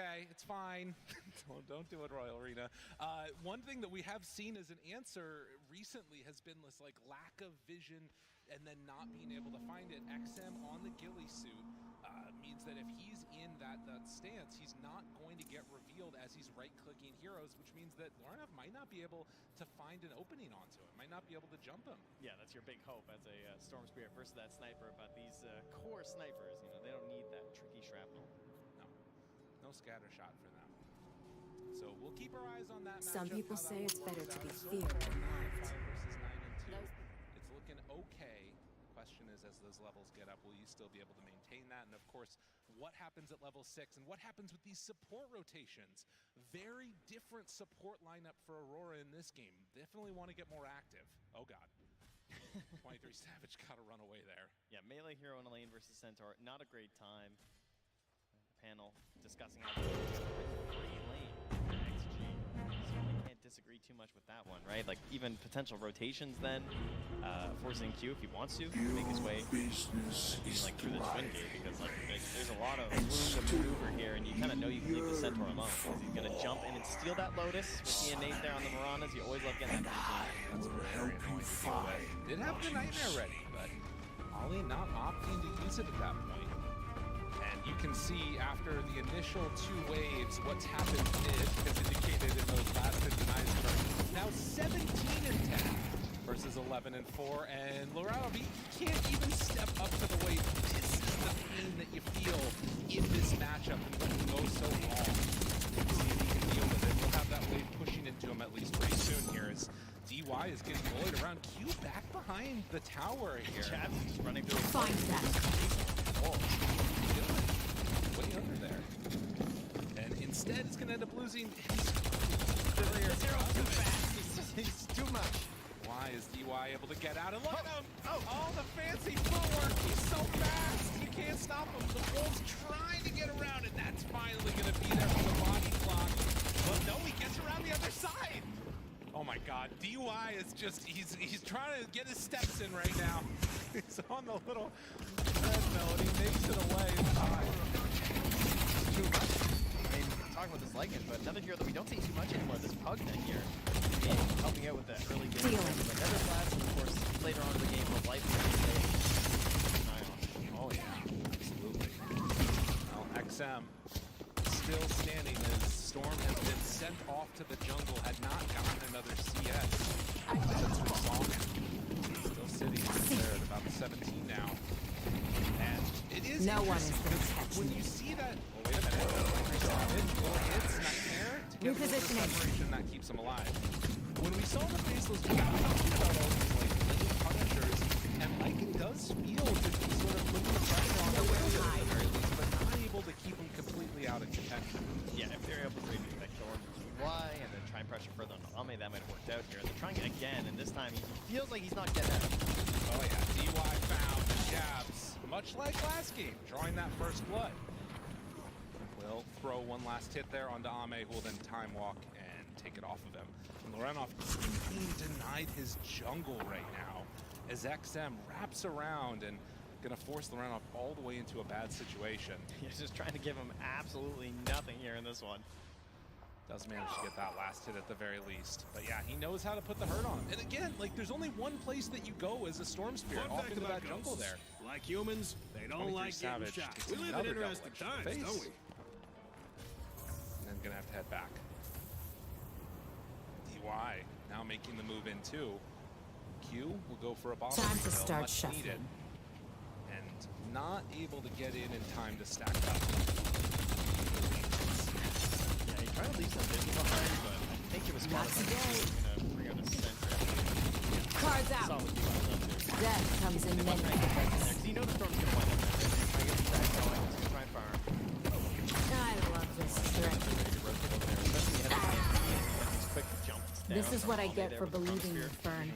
okay. It's fine. Don't do it, Royal Arena. One thing that we have seen as an answer recently has been this like lack of vision and then not being able to find it. XM on the ghillie suit means that if he's in that stance, he's not going to get revealed as he's right-clicking heroes, which means that Laurenov might not be able to find an opening onto him, might not be able to jump him. Yeah, that's your big hope as a Storm Spirit versus that sniper, but these core snipers, you know, they don't need that tricky shrapnel. No scatter shot for them. So we'll keep our eyes on that matchup. Some people say it's better to be So feared far, than loved. 5 versus 9 and 2. It's looking okay. The question is, as those levels get up, will you still be able to maintain that? And of course, what happens at level 6 and what happens with these support rotations? Very different support lineup for Aurora in this game. Definitely want to get more active. Oh God. 23 Savage got to run away there. Yeah, melee hero in a lane versus Centaur, not a great time. Panel discussing how free lane XG. Certainly can't disagree too much with that one, right? Like even potential rotations then, forcing Q if he wants to make his way like through the twin gate, because like there's a lot of room to maneuver here, and you kind of know you can leave the Centaur alone because he's gonna jump in and steal that Lotus. With he and Nate there on the Maranas, you always love getting that. That's very annoying to deal with. Did have the Nightmare ready, but Ollie not opting to use it at that point. And you can see after the initial 2 waves what's happened as indicated in those last 59 turns. Now 17 and 10 versus 11 and 4, and Laurenov, he can't even step up to the wave. This is the pain that you feel in this matchup and when it goes so long. See if he can deal with it. We'll have that wave pushing into him at least pretty soon here as DY is getting bullied around. Q back behind the tower here. Chavs is just running through. Find that. Way under there. And instead, it's going to end up losing his Zero's too fast. He's too much. Why is DY able to get out? And look at him! Oh, all the fancy footwork! He's so fast! You can't stop him. The Wolves trying to get around, and that's finally going to be there for the body clock. But no, he gets around the other side. Oh my God, DY is just, he's trying to get his steps in right now. He's on the little treadmill and he makes it away. Too much. I mean, talking about this Lycan, but another hero that we don't see too much anymore, this Pug then here. Helping out with that early game. Another blast, and of course, later on in the game, with life and Oh yeah, absolutely. Well, XM still standing as Storm has been sent off to the jungle, had not gotten another CS since we saw him. Still sitting there at about 17 now. And it is no one is interesting going to catch when me. you see that. Oh, wait a minute. It's Nightmare to get a little bit of separation that keeps him alive. When we saw the faceless, we got talking about all these like little punishers, and Lycan does feel to be sort of putting the pressure on the way at the very least, but not able to keep him completely out of contention. Yeah, if they're able to make that kill on DY and then try and pressure further on Ame, that might have worked out here. And they're trying it again, and this time he feels like he's not getting out. Oh yeah, DY found the jabs, much like last game, drawing that first blood. Will throw one last hit there onto Ame, who will then time walk and take it off of him. And Laurenov being denied his jungle right now as XM wraps around and gonna force Laurenov all the way into a bad situation. He's just trying to give him absolutely nothing here in this one. Does manage to get that last hit at the very least. But yeah, he knows how to put the hurt on him. And again, like there's only one place that you go as a Storm Spirit, off into that jungle there. Like humans, they don't like getting Savage shot. takes We live in another interesting double times, face. don't we? And then gonna have to head back. DY now making the move in too. Q will go for a bomb. Time to start much shuffling. needed. And not able to get in time to stack up. Yeah, he tried to leave some vision behind, but I think it was smart Not of him today. to bring out a center. Cards out. Solid DY left here. Death comes in many Because ways. you know the Storm's gonna wind up there. He's trying to get the track going, he's gonna try and farm. I love this threat. Quick jumps down. This is what I Ame get there for with the believing you, chronosphere. Fern.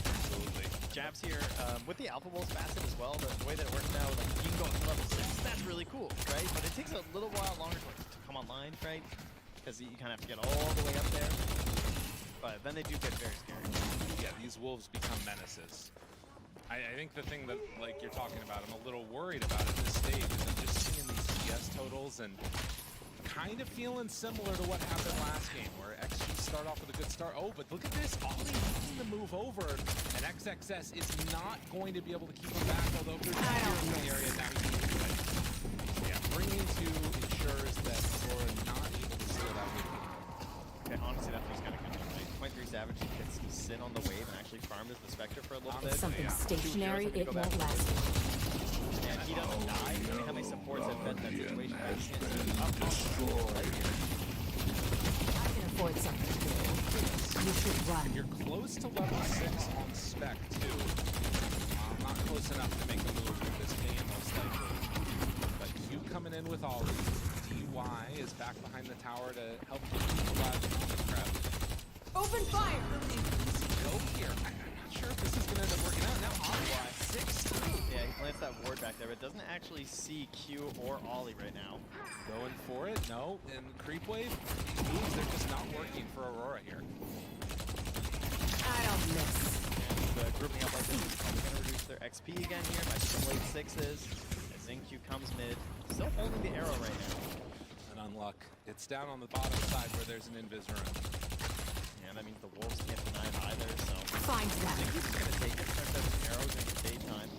Absolutely. Jabs here with the Alpha Wolves facet as well. The way that it works now, like you can go up to level 6. That's really cool, right? But it takes a little while longer to come online, right? Because you kind of have to get all the way up there. But then they do get very scary. Yeah, these wolves become menaces. I think the thing that like you're talking about, I'm a little worried about at this stage is I'm just seeing these FPS totals, and kind of feeling similar to what happened last game, where XG start off with a good start. Oh, but look at this, Ollie making the move over, and XXS is not going to be able to keep him back, although if there's a in the area, now he can do it. Yeah, bringing two ensures that Aurora not able to steal that mid game. Okay, honestly, that was kind of good, right? Point 3 Savage gets to sit on the wave and actually farm as the Spectre for a little bit. Something Yeah. stationary, it won't last. And he doesn't die. Look how many supports have fed that situation. Right? He can't see up. I can afford something good. You should run. You're close to level 6 on spec, too. Not close enough to make a move in this game, most likely. But Q coming in with Ollie. DY is back behind the tower to help keep people alive in the crowd. Open fire! Go here. I'm not sure if this is going to end up working out. Now Ollie, 6-2. Yeah, he plants that ward back there, but doesn't actually see Q or Ollie right now. Going for it. No. And creep wave, these moves, they're just not working for Aurora here. I don't miss. And grouping up like this is probably going to reduce their XP again here. Might be some late 6s. As Q comes mid. Still holding the arrow right now. An unluck. It's down on the bottom side where there's an invis rune. Yeah, that means the Wolves can't deny it either, so... Find that. He's going to take it. Starts out some arrows in the daytime.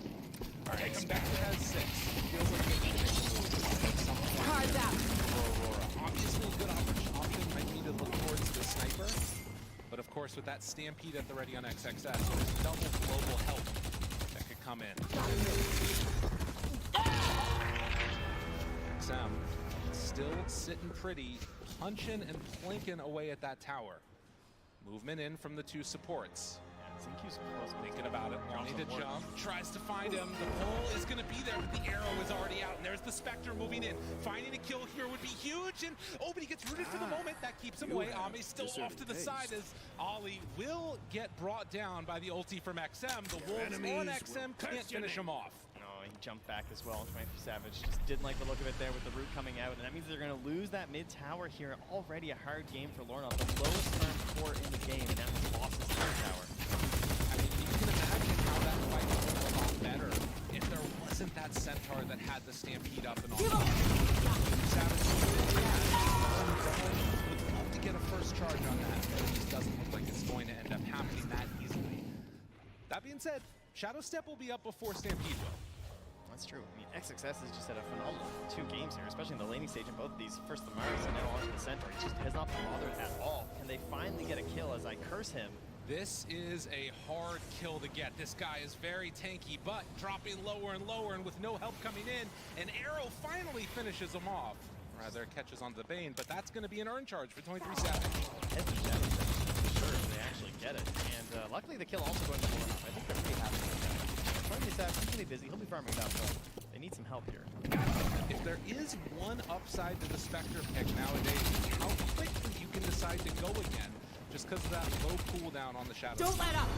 Alright, Spectre has 6. Feels like they need to make a move at some point Cards here out. for Aurora. Obviously, a good option might be to look towards the sniper. But of course, with that Stampede at the ready on XXS, there's double global help that could come in. XM still sitting pretty, punching and planking away at that tower. Movement in from the two supports. Thinking about it, wanting to jump, tries to find him. The pole is going to be there, but the arrow is already out. And there's the Spectre moving in. Finding a kill here would be huge. And oh, but he gets rooted for the moment. That keeps him away. Ame's still off to the side as Ollie will get brought down by the ulti from XM. The Wolves on XM can't finish him off. No, he jumped back as well. 23 Savage just didn't like the look of it there with the root coming out. And that means they're going to lose that mid tower here. Already a hard game for Lorna. The lowest turn score in the game. And that means losses to the tower. You can imagine how that fight would have been a lot better if there wasn't that Centaur that had the Stampede up and all. Savage would love to get a first charge on that, but it just doesn't look like it's going to end up happening that easily. That being said, Shadow Step will be up before Stampede will. That's true. I mean, XXS has just had a phenomenal 2 games here, especially in the laning stage in both of these. First the Mars and now onto the Centaur. He just has not been bothered at all. Can they finally get a kill as I curse him? This is a hard kill to get. This guy is very tanky, but dropping lower and lower, and with no help coming in, an arrow finally finishes him off. Rather, catches onto the Bane, but that's going to be an earn charge for 23 Savage. Heavy Shadow Step, for sure, if they actually get it. And luckily the kill also going to Lorna. I think they're pretty happy with that. 23 Savage, he's going to be busy. He'll be farming that though. They need some help here. If there is one upside to the Spectre pick nowadays, how quickly you can decide to go again, just because of that low cooldown on the Shadow. Don't let up.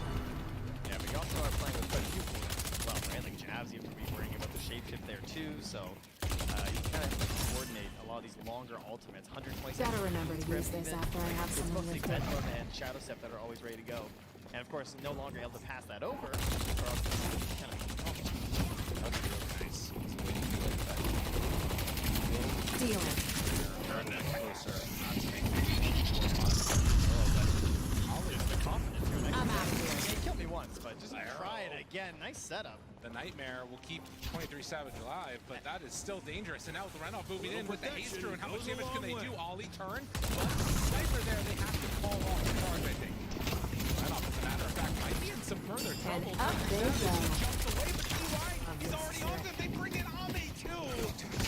Yeah, but you also are playing with quite a few cooldowns as well, right? Like Jabs, you have to be worrying about the shapeshift there too, so you kind of have to coordinate a lot of these longer ultimates. 120 Better remember to use this after I have It's someone mostly lift it. Bedlam and Shadow Step that are always ready to go. And of course, no longer able to pass that over, or else it's kind of That's really nice. It's the way to do it, but Dealing. turn that closer. Not to make confidence here. I'm out of here. He killed me once, but just try it again. Nice setup. The Nightmare will keep 23 Savage alive, but that is still dangerous. And now with the Renoff moving in with the haste and how much damage can they do? Ollie turn, but Sniper there, they have to call off the charge, I think. Renoff, as a matter of fact, might be in some further trouble. And up they go. Jumps away, but DY, he's already on them. They bring in Ame too.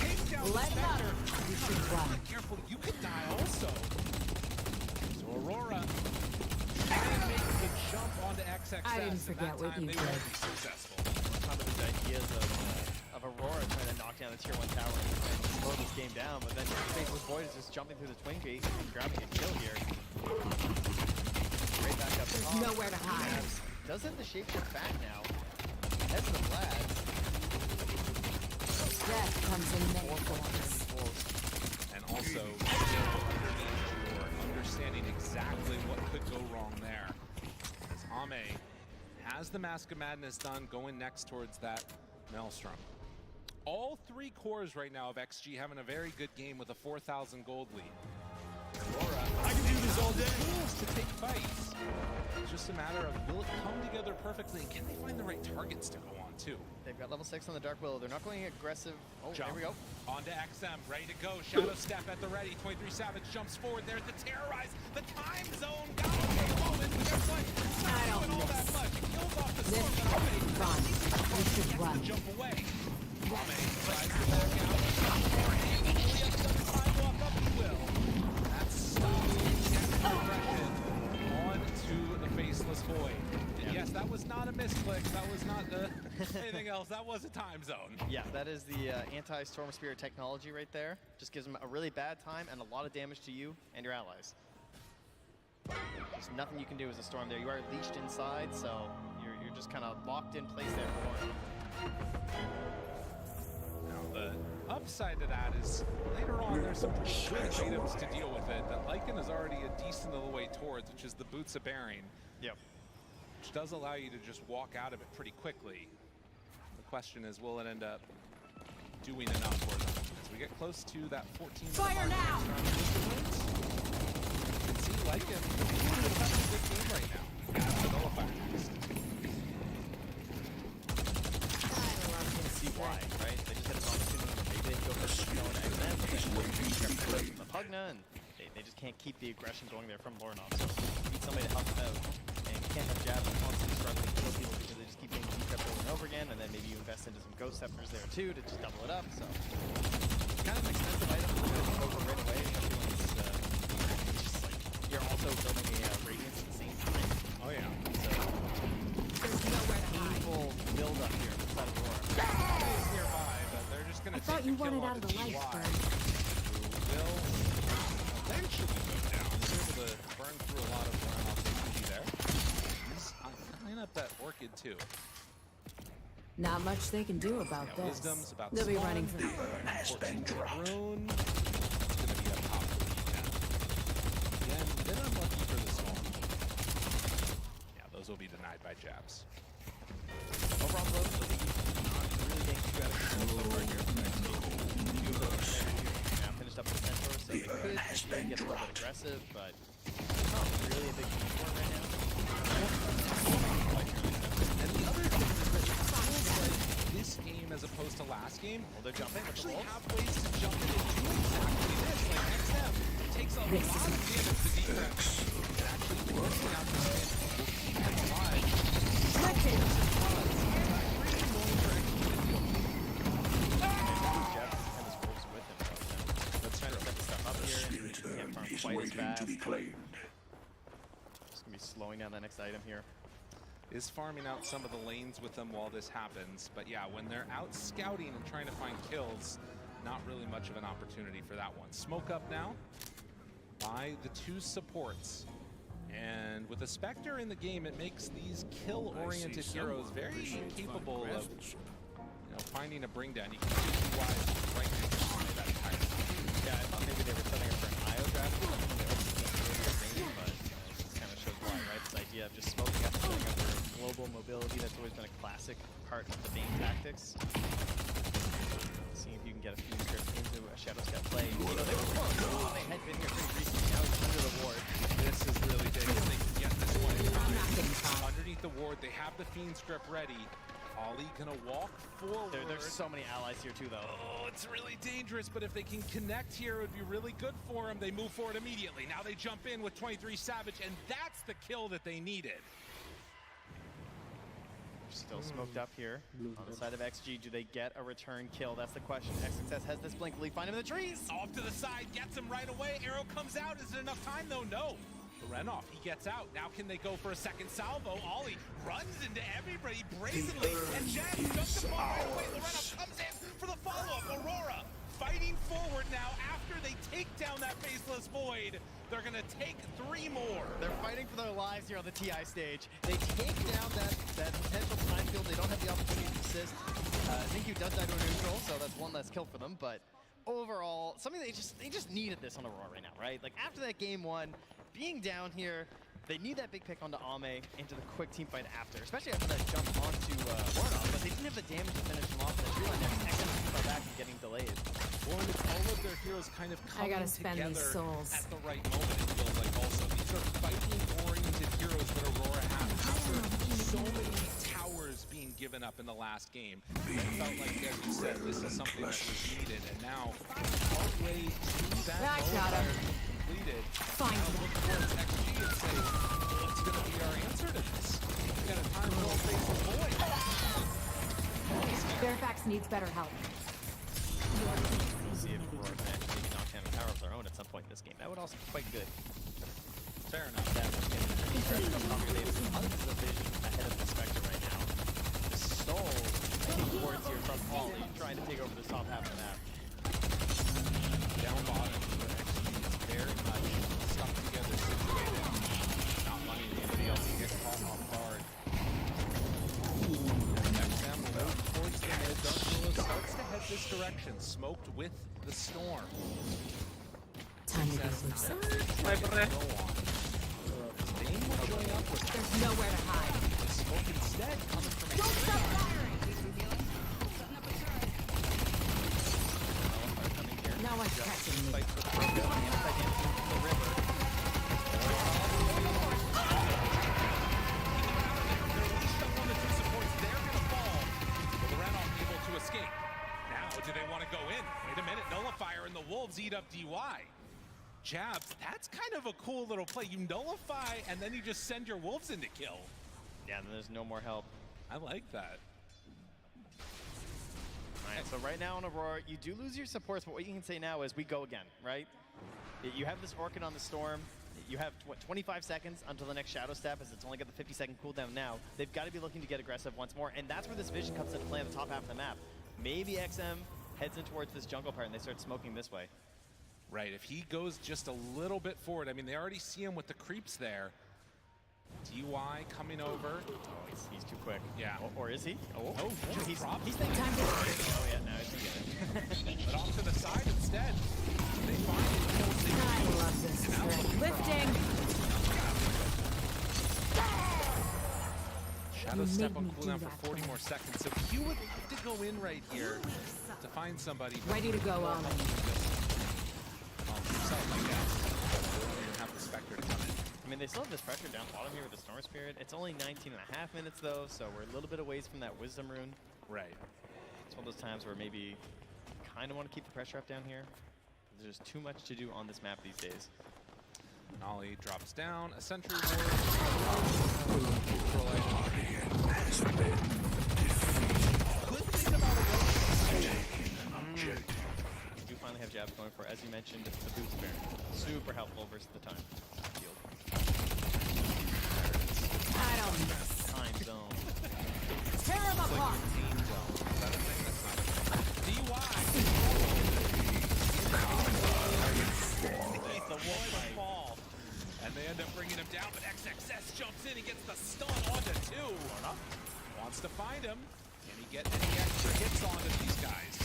Take down the Let up. Spectre. You should run. Careful, you could die also. So Aurora trying to make the jump onto XXS. I didn't and forget that what time you they did. won't be successful. Some of these ideas of Aurora trying to knock down the tier 1 tower and slow this game down, but then Faceless Void is just jumping through the twin gate and grabbing a kill here. Great back up. There's nowhere to hide. Does have the shapeshift back now. Heads the flag. Death comes in many forms. And also understanding exactly what could go wrong there. As Ame has the Mask of Madness done, going next towards that Maelstrom. all three cores right now of XG having a very good game with a 4,000 gold lead. Aurora, I can do this all day. tools to take fights. It's just a matter of will it come together perfectly, and can they find the right targets to go on too? They've got level 6 on the Dark Willow. They're not going aggressive. Oh, Jump. there we go. Onto XM, ready to go. Shadow step at the ready. 23 Savage jumps forward. There's the terrorize. The time zone got a moment. But guess what? It's not doing all that much. It kills off the storm. Run. You should run. Jump away. Rame tries to back out. He has to time walk up. He will. That's stopping progression onto the Faceless Void. And yes, that was not a misclick. That was not anything else. That was a time zone. Yeah, that is the anti-Storm Spirit technology right there. Just gives them a really bad time and a lot of damage to you and your allies. There's nothing you can do as a Storm there. You are leashed inside, so you're just kind of locked in place there for one. Now the upside to that is later on there's some pretty good items to deal with it that Lycan is already a decent little way towards, which is the Boots of Bearing. Yep. Which does allow you to just walk out of it pretty quickly. The question is, will it end up doing enough for them? As we get close to that 14 Fire now! You can see Lycan having a good game right now. The Nullifier next. See why, right? They just had an opportunity. Maybe they go for the Snow and XM, but then from Pugna, and they just can't keep the aggression going there from Lornov. So you need somebody to help them out. And you can't have Jab constantly struggling to kill people because they just keep getting G-Trap over and over again, and then maybe you invest into some Ghost Scepters there too to just double it up. So it's kind of an expensive item to over right away, especially when it's just like you're also building a Radiance at the same time. Oh yeah. So There's nowhere to hide. painful build up here for Side of Aurora. Is nearby, but they're just going I to thought take you the kill wanted out on of the the light, GY, Fern. who will eventually go down. He's able to burn through a lot of runoff HP there. He's clean up that Orchid too. Not much they can do about Yeah, this. Wisdom's about to They'll be spawn. running from Has been dropped. Rune is going to be up top of the lead now. Again, a bit unlucky for the Storm. Yeah, those will be denied by jabs. Overall, though, the league is not really getting too out of control so far here. Now finished up with Centaur, so they could actually get a little bit aggressive, but not really a big game for it right now. And the other thing is that it feels like this game, as opposed to last game, Well, they're jumping with the actually wolves. have ways to jump in and do exactly this. Like XM takes a lot of damage to defense. And actually forcing out the stand will keep him alive. Let's try to set the stuff up here. Can't farm quite as fast. Just gonna be slowing down that next item here. Is farming out some of the lanes with them while this happens. But yeah, when they're out scouting and trying to find kills, not really much of an opportunity for that one. Smoke up now by the two supports. And with a Spectre in the game, it makes these kill-oriented heroes very capable of finding a bring down. You can see why right next to that time. Yeah, I thought maybe they were setting up for an IO draft. But it kind of shows why, right? This idea of just smoking up and setting up for global mobility, that's always been a classic part of the Bane tactics. Seeing if you can get a few trips into a Shadow Step play. You know, they were close. They had been here pretty recently. Now it's under the ward. This is really big. If they can get this one in time. Underneath the ward, they have the Fiend's Grip ready. Ollie gonna walk forward. There's so many allies here too, though. Oh, it's really dangerous, but if they can connect here, it would be really good for them. They move forward immediately. Now they jump in with 23 Savage, and that's the kill that they needed. Still smoked up here on the side of XG. Do they get a return kill? That's the question. X-Success has this blink. Will he find him in the trees? Off to the side, gets him right away. Arrow comes out. Is it enough time, though? No. Renoff, he gets out. Now can they go for a second salvo? Ollie runs into everybody brazenly, and Jab jumps the ball right away. Renoff comes in for the follow-up. Aurora fighting forward now after they take down that Faceless Void. They're going to take 3 more. They're fighting for their lives here on the TI stage. They take down that potential time field. They don't have the opportunity to assist. Xingqiu does die to a neutral, so that's one less kill for them. But overall, something they just needed this on Aurora right now, right? Like after that game 1, being down here, They need that big pick onto Ame into the quick team fight after, especially after that jump onto Warnock, but they didn't have the damage to finish him off in the tree line there. XM too far back and getting delayed. Well, and it's all of their heroes kind of I coming gotta spend these together souls. at the right moment, it feels like also. These are fighting-oriented heroes that Aurora has. After so many towers being given up in the last game, it felt like, as you said, this is something that was needed, and now, partway to that got him. completed, Find now look towards XG and say, what's going to be our answer to this? We got a time well face of void. Fairfax needs better help. We'll see if Aurora can actually maybe knock down a tower of their own at some point in this game. That would also be quite good. Fair enough. That would be tons of vision ahead of the Spectre right now. The Soul heading towards here from Ollie, trying to take over the top half of the map. Down bottom, where XG is very much stuck together, situated, not letting anybody else get caught off guard. XM low towards the mid. Dark Willow starts to head this direction, smoked with the storm. Time to go Success loose. not that big to go on. Bane will join up with them. There's nowhere to hide. The smoke instead coming from Don't XG. stop firing! Now I'm catching me. Fight for the Robo, anti-damage into the river. Do they want to go in? Wait a minute, Nullifier and the Wolves eat up DY. Jabs, that's kind of a cool little play. You nullify and then you just send your Wolves in to kill. Yeah, and there's no more help. I like that. Alright, so right now on Aurora, you do lose your supports, but what you can say now is we go again, right? You have this Orchid on the Storm. You have, what, 25 seconds until the next Shadow Step, as it's only got the 50-second cooldown now. They've got to be looking to get aggressive once more, and that's where this vision comes into play on the top half of the map. Maybe XM heads in towards this jungle part and they start smoking this way. Right, if he goes just a little bit forward, I mean, they already see him with the creeps there. DY coming over. Oh, he's too quick. Yeah. Or is he? Oh, Oh, he's probably. thinking. Oh, yeah, now he's getting it. But off to the side instead. They find it. I love this trick. Lifting! Shadow You Step made on me do cooldown that, for 40 Claire. more seconds. So you would have to go in right here to find somebody. Ready to go, Almond. Himself, I guess. And have the Spectre to come in. I mean, they still have this pressure down bottom here with the Storm Spirit. It's only 19.5 minutes, though, so we're a little bit away from that Wisdom Rune. Right. It's one of those times where maybe kind of want to keep the pressure up down here. There's just too much to do on this map these days. Nolly drops down. A Sentry Ward. Good thing about We do finally have jabs going for, as you mentioned, the boost bear. Super helpful versus the time field. I don't miss. Time zone. Tear him apart! Team zone. Is that a thing? That's not a thing. DY. He's the wolf fall. And they end up bringing him down, but XXS jumps in and gets the stun onto two. Wants to find him. Can he get any extra hits onto these guys?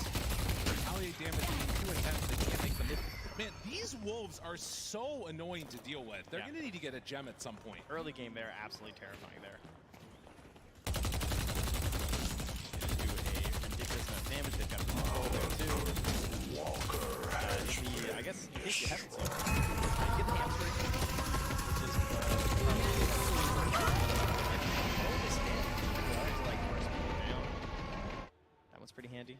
Retaliate damage in 2 attempts, they can't make the mid. Man, these Wolves are so annoying to deal with. They're going to need to get a gem at some point. Early game there, absolutely terrifying there. They do a ridiculous amount of damage. They've got control there too. I guess in case you haven't seen it, you get the hamstring, which is that one's pretty handy.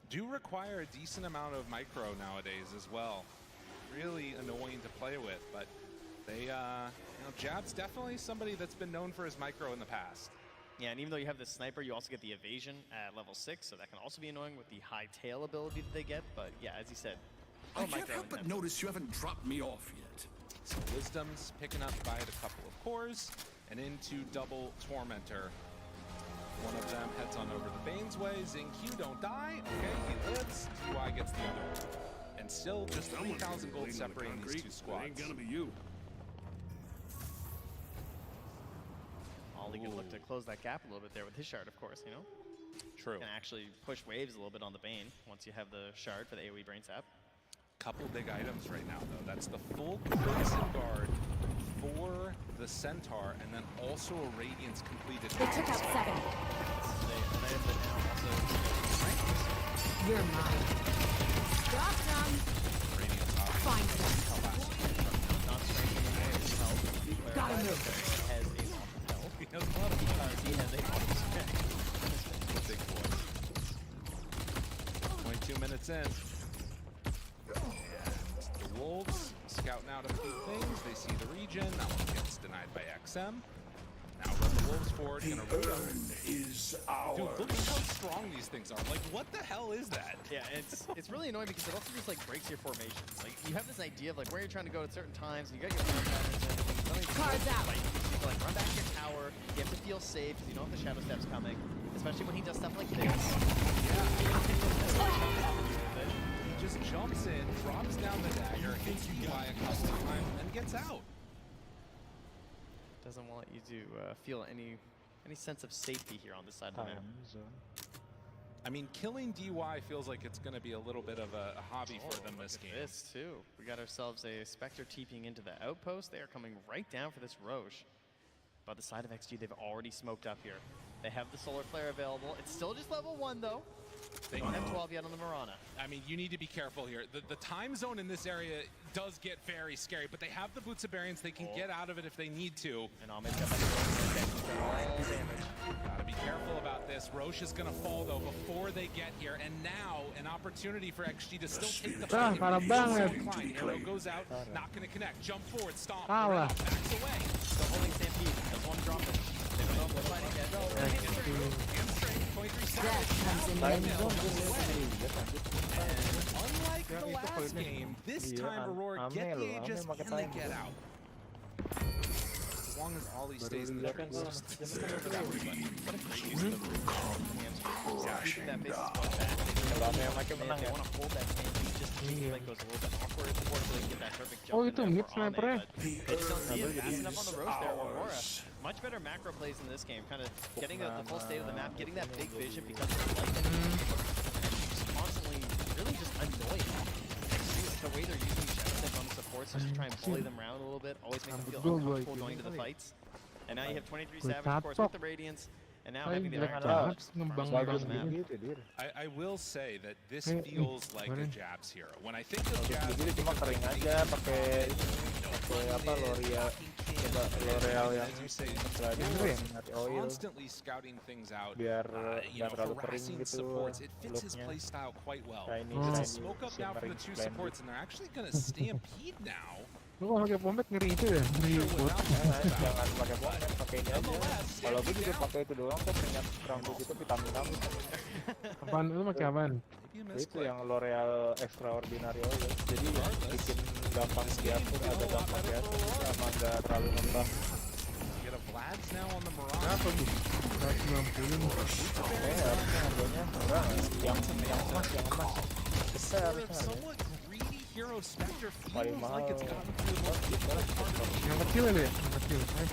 Do require a decent amount of micro nowadays as well. Really annoying to play with, but they, Jab's definitely somebody that's been known for his micro in the past. Yeah, and even though you have the sniper, you also get the evasion at level 6, so that can also be annoying with the high tail ability that they get. But yeah, as you said, I can't help but notice you haven't dropped me off yet. So Wisdom's picking up by a couple of cores and into double Tormentor. One of them heads on over the Bane's way. Xingqiu don't die. Okay, he lives. DY gets the other one. And still just 3,000 gold separating these two squads. Ain't gonna be you. Ollie can look to close that gap a little bit there with his shard, of course, you know? True. Can actually push waves a little bit on the Bane once you have the shard for the AoE Brain Sap. Couple big items right now, though. That's the full Crimson Guard for the Centaur, and then also a Radiance completed. They took out 7. An item that now also You're mine. Drop them. Radiance off. Find them. not strength anymore. It's health. Gotta move. Has a lot of health. He has a lot of Because he has a lot of strength. big boy. 22 minutes in. The Wolves scouting out a few things. They see the region. That one gets denied by XM. Now run the Wolves forward. Gonna roll up. Is Dude, ours. look at how strong these things are. Like, what the hell is that? Yeah, it's really annoying because it also just like breaks your formations. Like you have this idea of like where you're trying to go at certain times, and you got your plan patterns and everything. Suddenly just Cards out. Like, you need to like run back to your tower. You have to feel safe because you don't have the shadow steps coming. Especially when he does stuff like this. He just jumps in, drops down the dagger, hits DY a couple of times, and then gets out. Doesn't want you to feel any sense of safety here on this side of the map. I mean, killing DY feels like it's going to be a little bit of a hobby for them this game. This too. We got ourselves a Spectre TPing into the outpost. They are coming right down for this Roche. By the side of XG, they've already smoked up here. They have the Solar Flare available. It's still just level 1 though. They don't have 12 yet on the Mirana. I mean, you need to be careful here. The time zone in this area does get very scary, but they have the Boots of Barians. They can get out of it if they need to. And Ahmed's got that all damage. Gotta be careful about this. Roche is gonna fall though before they get here, and now an opportunity for XG to still take the fight. parah banget. Klein, arrow goes out, not gonna connect. Jump forward, stomp. Kalah. Moreno backs away. Still holding Stampede. Has one drop it. They don't know if they're fighting yet. Straight, 23 seconds. Death comes in Now, many forms. unlike the last game, this time Aurora get the Aegis and they get out. As long as Ollie stays in the trees, just sit for that way, but what a great use of the root. Keeping that basis point back. They want to hold that Stampede just in case it goes a little bit awkward. Unfortunately, get that perfect jump Oh, in itu there mid for Ahmed, sniper-nya. but they just don't see it fast enough on the roast there. Aurora, much better macro plays in this game. Kind of getting the full state of the map, getting that big vision because of the light and just constantly really just annoying. The way they're using shadow steps on the supports just to try and bully them around a little bit, always make them feel uncomfortable going into the fights. And now you have 23 Savage, of course, with the Radiance, and now having the Iron Jaw across the map. I will say that this feels like a Jabs hero. When I think of Jabs, Jadi cuma kering aja pakai apa L'Oreal yang as you say, sliding itu yang mati oil constantly scouting things out, biar you nggak know, terlalu kering harassing gitu supports. It fits his looknya. play style quite well. Shiny, It's a shiny, smoke up now from the two shimmering, supports, and they're actually going to stampede now. Lu kalau pakai pomade ngeri itu ya, ngeri Sure, buat. without the Jangan pakai pomade, pakai ini aja. Kalau gue juga pakai itu doang kok, minyak rambut itu vitamin kamu. Apaan lu pakai apaan? Maybe a Itu misclick. yang L'Oreal Extraordinary Oil. Jadi bikin gampang diatur, ada gampang diatur, sama nggak terlalu ngembang. Get a Vlad's now on the Mirage. Berapa bu? 190. Harusnya harganya murah. Yang emas, besar. Sort of somewhat greedy hero Spectre Paling feels mahal. like it's gotten to a different part of the Yang kecil ini ya, yang kecil. if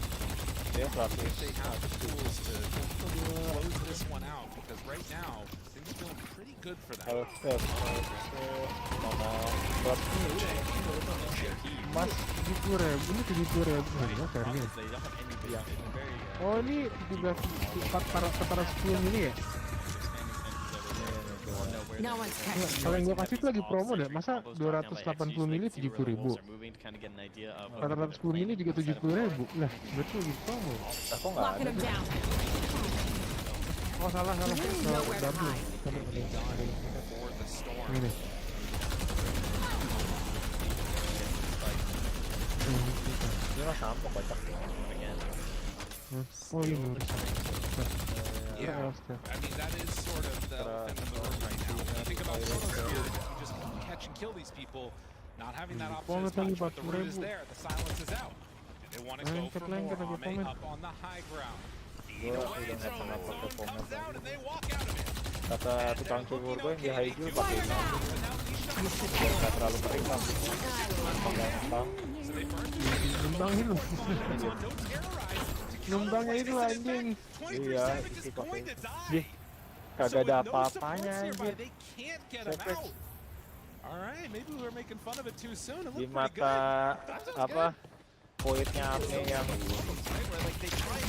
Dia 100. they have the tools to close this one out, because right now things are feeling pretty good for them. Health step, mana buat emas 70.000, ini 70.000 harga harganya. They don't have any vision. They're very Oh ini 410 ini ya? No one's catching Kalau yang gue kasih itu lagi promo deh, masa 280 mili 70.000, 410 mili juga 70.000, lah berarti lagi promo. Aku nggak Locking ada. him down. Oh salah, Nowhere to double. hide. For the storm. Ini. Ini mah sampah kocak. Oh ini. Yeah, I mean that is sort of the thing in the room right now. When you think about Chronosphere, you just catch and kill these people, not having that option as much, but the root is there, the silence is out. They want to go for more. Ame up on the high ground. Feed away, so the phone comes out and they walk out of it. Kata tukang cukur gue yang di high heel pakai nambah. Nggak terlalu kering rambutnya. Gampang. Ngembangin lu. Ngembangnya itu anjing. Iya, itu pakai. Ih, kagak ada apa-apanya anjir. Refleks. Alright, maybe we were making fun of it too soon. It Di looked pretty mata good. apa voidnya Ame yang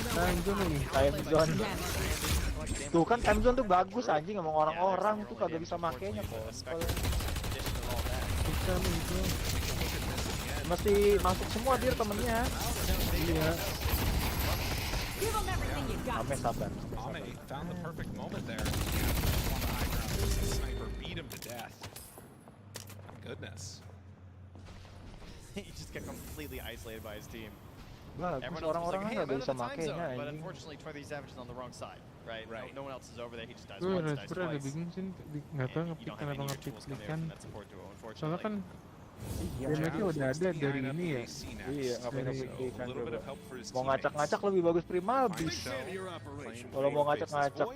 Time zone nih. time zone. Damage. Tuh kan time zone tuh bagus anjing, emang orang-orang tuh kagak bisa makainya kok. Bisa nih itu. Mesti masuk semua dir temennya. Iya. Give them everything you got. Ame sabar. Ame found the perfect moment there. On the high ground, the sniper beat him to death. Goodness. He just got completely isolated by his team. Bagus, Everyone else was orang-orang like, kan hey, I'm nggak out bisa of the time makainya zone. But anjing. unfortunately, 23 Savage is on the wrong side, right? Right. No one else is over there. He just dies Gue once, dies Raspberry ada twice. bingung sih, nggak tahu And you ngepick don't have kenapa any of your ngepick tools coming kan. from that support duo, Soalnya unfortunately. kan Iya, damage-nya udah ada dari ini ya. iya, ngapain Dari- ngepick kan A little bit coba. of help for his Mau ngacak-ngacak lebih bagus Prima habis. Kalau mau ngacak-ngacak.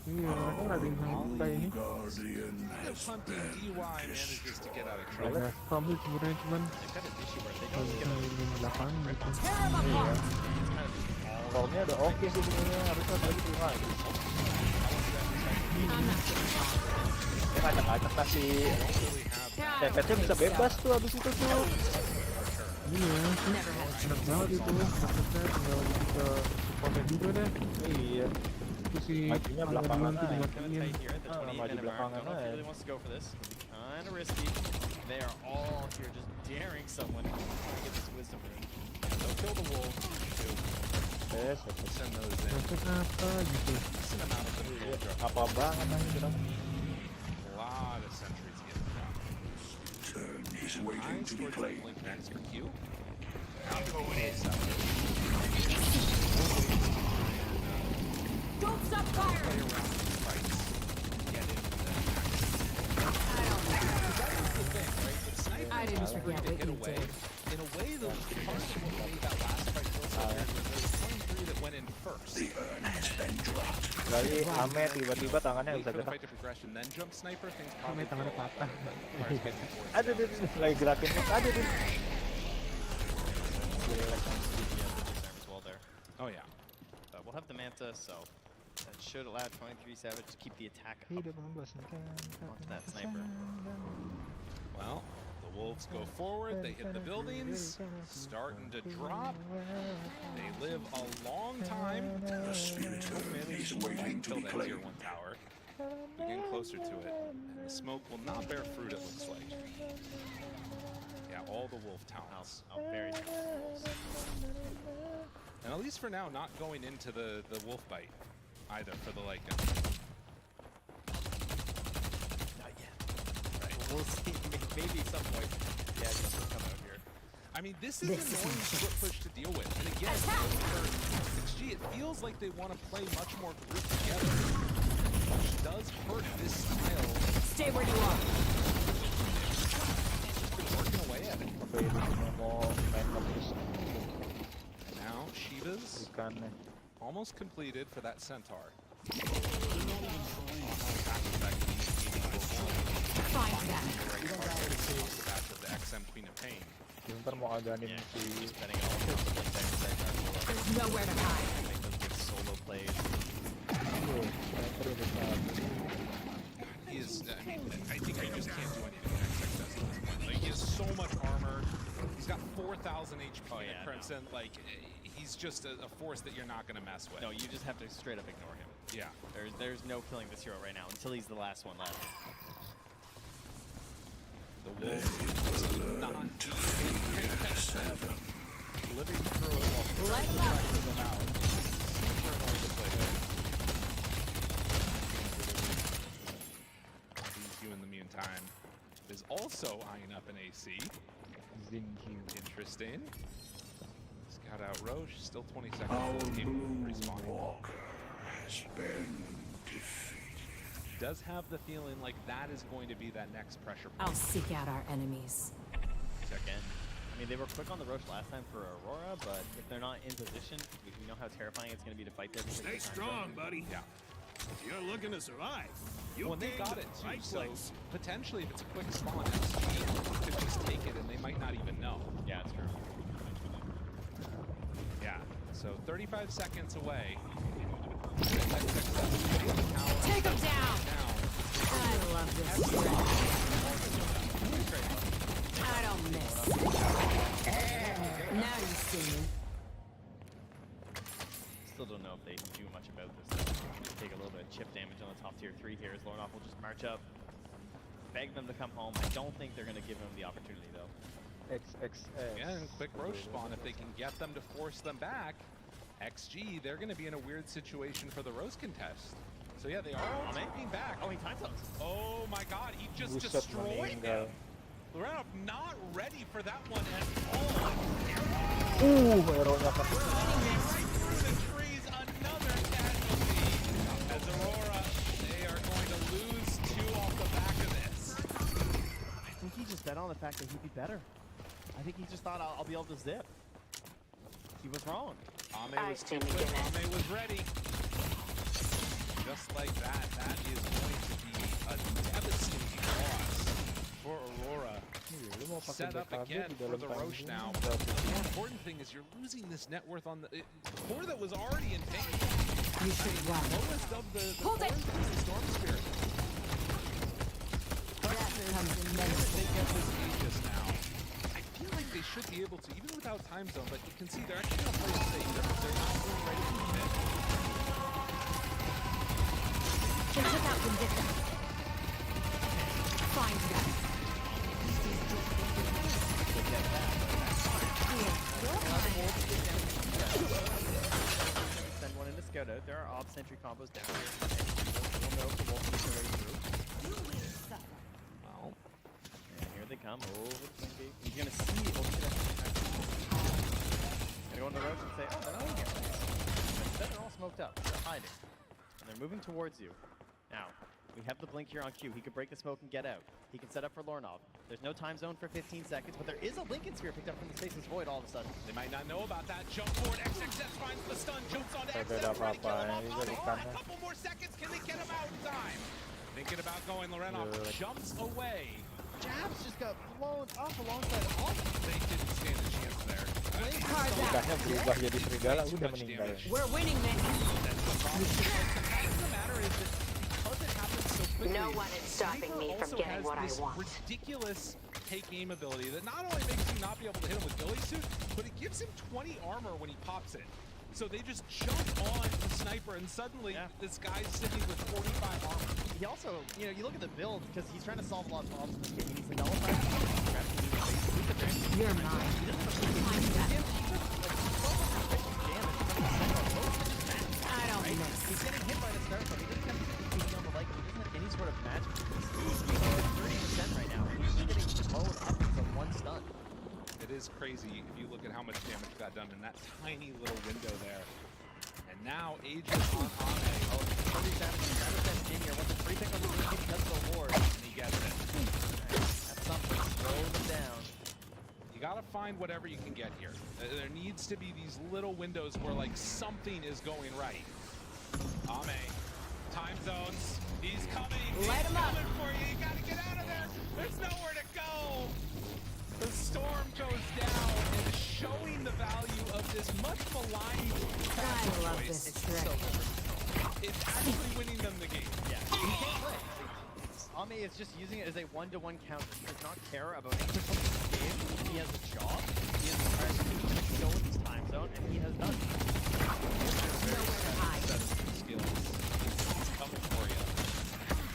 Iya, kan ada yang kayak ini. Guardian has Punting DY manages to get out of trouble. Ada problem sebenarnya cuman They've got an issue where they kalau don't get misalnya ini belakang gitu. Tear them apart. Formnya udah oke sih sebenarnya, harusnya tadi Prima. I'm not getting Dia ngacak-ngacak kasih caught. TPC bisa bebas tuh abis itu tuh. Iya, Never had a enak banget itu. Maksudnya tinggal bisa supportnya juga deh. Iya. Itu sih Majunya hal belakangan duluan tuh aja. Gonna dimatiin. tight here at the Ah, 28 maju minute mark. belakangan Don't know if he aja. really wants to go for this. Kind of risky. They are all here just daring someone to get this wisdom ring. Don't kill the wolves. Yes, Send those in. Maksudnya apa gitu. Decent amount of them will drop. apa banget anjing kita. A lot of sentries getting dropped. turn is waiting Eyes to be towards the claimed. blink next for Q. Now go it is. Don't stop firing. Play around with the fights. Get into the I didn't forget what get you away. did. In a way, the part of what made that last fight so weird was there was 23 that went in first. The urn has been dropped. Kali Ame tiba-tiba tangannya Wait bisa for the gerak. fight to progression, then jump sniper, things Ame probably tangannya go patah. Players get forced Aduh, down. aduh, lagi gerakin. Aduh, aduh. As well there. Oh yeah. But we'll have the Manta, so that should allow 23 Savage to keep the attack up Hidup membosankan. onto that sniper. Well, the wolves go forward, they hit the buildings, starting to drop. They live a long time. The spirit urn is waiting to Kill be that tier claimed. 1 tower. We're getting closer to it, and the smoke will not bear fruit, it looks like. Yeah, all the wolf towns. Very And at least for now, not going into the wolf bite either for the Lycan. not yet. Right. We'll see. Maybe at some point. Yeah, just will come out here. I mean, this is This an is annoying insane. split push to deal with. And again, for 6G, it feels like they want to play much more grouped together, which does hurt this style. Stay where you are. They're working away at it. Apa ini semua mau main fokus Now, Shiva's ikannya. almost completed for that Centaur. Find that. The XM Queen of Pain. Bentar mau aganin Yeah, si just betting all the blink There's nowhere to hide. make those good solo plays. sniper udah satu. He is, I mean, I think I just can't do anything XM does at this point. Like, he has so much armor. He's got 4,000 HP Oh, at yeah, Crimson. Like, he's just a force that you're not going to mess with. No, you just have to straight up ignore him. Yeah. There's no killing this hero right now until he's the last one left. The wolves do not living through it while Light 'em up. tracking them out. Super annoying to play with. DQ in the meantime is also eyeing up an AC. Zingy. Interesting. Scout out Roche, still 20 seconds Our until the game blue respawning. walker has been defeated. Does have the feeling like that is going to be that next pressure point. I'll seek out our enemies. Again, I mean, they were quick on the Roche last time for Aurora, but if they're not in position, we know how terrifying it's going to be to fight there. Stay strong, buddy. Yeah. You're looking to survive. You Well, they came got to it the too, right so place. potentially if it's a quick spawn, XG could just take it and they might not even know. Yeah, it's true. Yeah, so 35 seconds away. Take them down. Now, I love this script. I don't miss. Now you see me. know if they do much about this. Take a little bit of chip damage on the top tier 3 here as Lornoff will just march up, beg them to come home. I don't think they're going to give him the opportunity though. Again, quick roach spawn if they can get them to force them back. XG, they're going to be in a weird situation for the roast contest. So yeah, they are all taking back. Oh, he time zones. Oh my god, he just Buset, destroyed meninggal. him. Lorenov not ready for that one at all. Hero-nya kan. Right through the trees, another casualty. As Aurora, they are going to lose 2 off the back of this. I think he just bet on the fact that he'd be better. I think he just thought I'll be able to zip. He was wrong. Ame was too quick. Ame was ready. Just like that, that is going to be a devastating loss for Aurora. Set up again for the Roche now. The more important thing is you're losing this net worth on the core that was already in pain. You should run. Lowest of the Hold it. cores is the Storm Spirit. That comes in If menacing. they get this Aegis now, I feel like they should be able to, even without time zone, but you can see they're actually going to play it safe. They're not going ready to commit. Get to that one, get them. Find them. Send one in to scout out. There are odd sentry combos down here. We'll know if the Wolf is way through. Well, And here they come over the swing gate. He's gonna see Gonna go on the road and say, oh, they're not in here. Instead, they're all smoked up. They're hiding. And they're moving towards you. Now, we have the blink here on Q. He could break the smoke and get out. He can set up for Lornov. There's no time zone for 15 seconds, but there is a Lincoln Sphere picked up from the Stasis Void all of a sudden. they might not know about that. Jump forward, XXS finds the stun, jumps on Tidak XXS, ada trying to kill him apa-apa, off. ini dari Oh, kanan. a couple more seconds, can they get him out in time? Thinking about going, Lorenov Good. jumps away. Jabs just got blown up alongside all of them. They didn't stand a chance there. Carve out. Lidahnya berubah jadi serigala, Too udah much meninggal. damage. We're winning this. That's the problem. The fact of the matter is that because it happens so quickly, No one is stopping Sniper me from also getting has what I this want. ridiculous take aim ability that not only makes you not be able to hit him with Billy Suit, but it gives him 20 armor when he pops it. So they just jump on the sniper and suddenly this guy's sitting with 45 armor. He also, you know, you look at the build because he's trying to solve a lot of problems in this game. He needs to nullify the You're mine. Find them. I don't miss. He's getting hit by the start, but he doesn't have anything on the like. He doesn't have any sort of magic. He's at 30% right now. He's getting mowed up for 1 stun. It is crazy if you look at how much damage got done in that tiny little window there. And now Aegis on Ame. Oh, 37% in here. Wants a free pick on the game because of the ward. And he gets it. That's something. Slow them down. You gotta find whatever you can get here. There needs to be these little windows where like something is going right. Ame, time zones. He's coming. Light He's him up. coming for you. You gotta get out of there. There's nowhere to go. The storm goes down and showing the value of this much maligned I love choice. this trick. It's actually winning them the game. Yeah, he can't play. Ame is just using it as a one-to-one counter. He does not care about anything else in this game. He has a job. He has a priority to go with his time zone, and he has done it. Nowhere to hide. Set of skills. It's coming for you.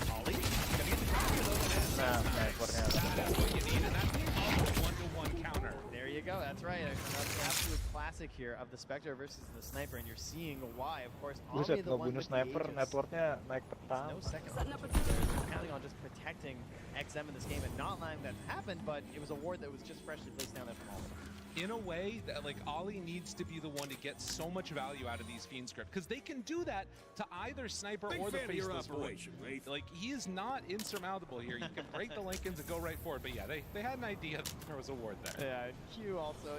Ollie, gonna get the counter though. Nah, snipernya. That's what you need, and that's a one-to-one counter. There you go. That's right. That's the absolute classic here of the Spectre versus the Sniper, and you're seeing why. Of course, Buset, Ame the one ngebunuh with the sniper, Aegis. networknya naik There's pertama. no second option. They're counting on just protecting XM in this game and not letting that happen, but it was a ward that was just freshly placed down there from Ollie. In a way that like Ollie needs to be the one to get so much value out of these Fiend script because they can do that to either Sniper Big or the fan of your Faceless Void. operation, Wraith. Like he is not insurmountable here. You can break the Lincolns and go right forward. But yeah, they had an idea that there was a ward there. Yeah, Q also.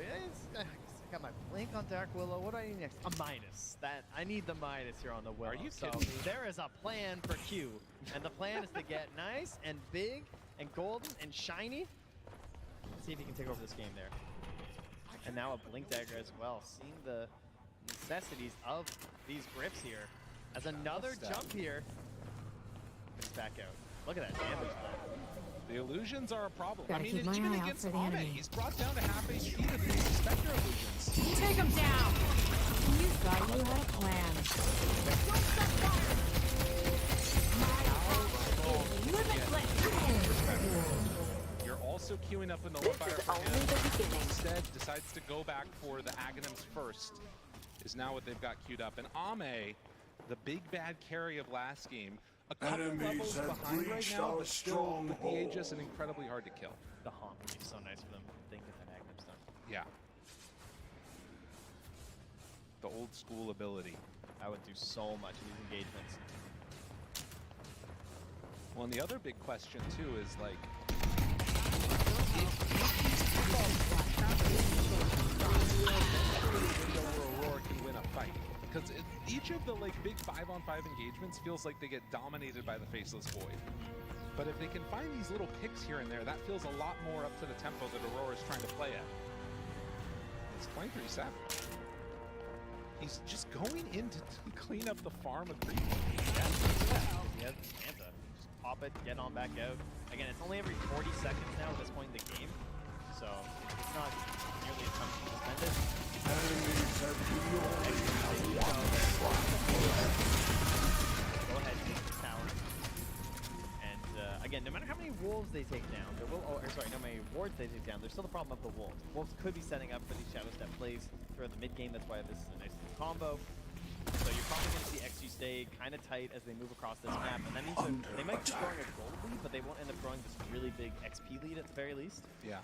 Yeah, I got my blink on Dark Willow. What do I need next? A minus. That I need the minus here on the Willow. Are you so kidding me? there is a plan for Q, and the plan is to get nice and big and golden and shiny. Let's see if he can take over this game there. And now a blink dagger as well. Seeing the necessities of these grips here. As another step. jump here. It's back out. Look at that damage. The illusions are a problem. Gotta I mean, keep my even eye out against for the Ame, enemy. he's brought down to half HP with these Spectre illusions. Take him down! You thought you had a plan. You're also queuing up a nullifier for him. Instead, decides to go back for the Aghanims first. Is now what they've got queued up. And Ame, the big bad carry of last game, a couple levels behind right now, but still with the Aegis and incredibly hard to kill. The haunt would be so nice for them. They can get that Aghanims done. Yeah. The old school ability. I would do so much in these engagements. Well, and the other big question too is like, Aurora can win a fight, because each of the like big 5-on-5 engagements feels like they get dominated by the Faceless Void. But if they can find these little picks here and there, that feels a lot more up to the tempo that Aurora's trying to play at. It's 23-7. He's just going in to clean up the farm of creep. Yeah, he has Manta. Just pop it, get on back out. Again, it's only every 40 seconds now at this point in the game, so it's not nearly as much to spend it. Go ahead, take the tower. And again, no matter how many wolves they take down, there will, no matter how many wards they take down, there's still the problem of the wolves. Wolves could be setting up for these Shadow Step plays throughout the mid game. That's why this is a nice little combo. So you're probably going to see XG stay kind of tight as they move across this map, and that means that they might keep throwing a gold lead, but they won't end up throwing this really big XP lead at the very least. Yeah.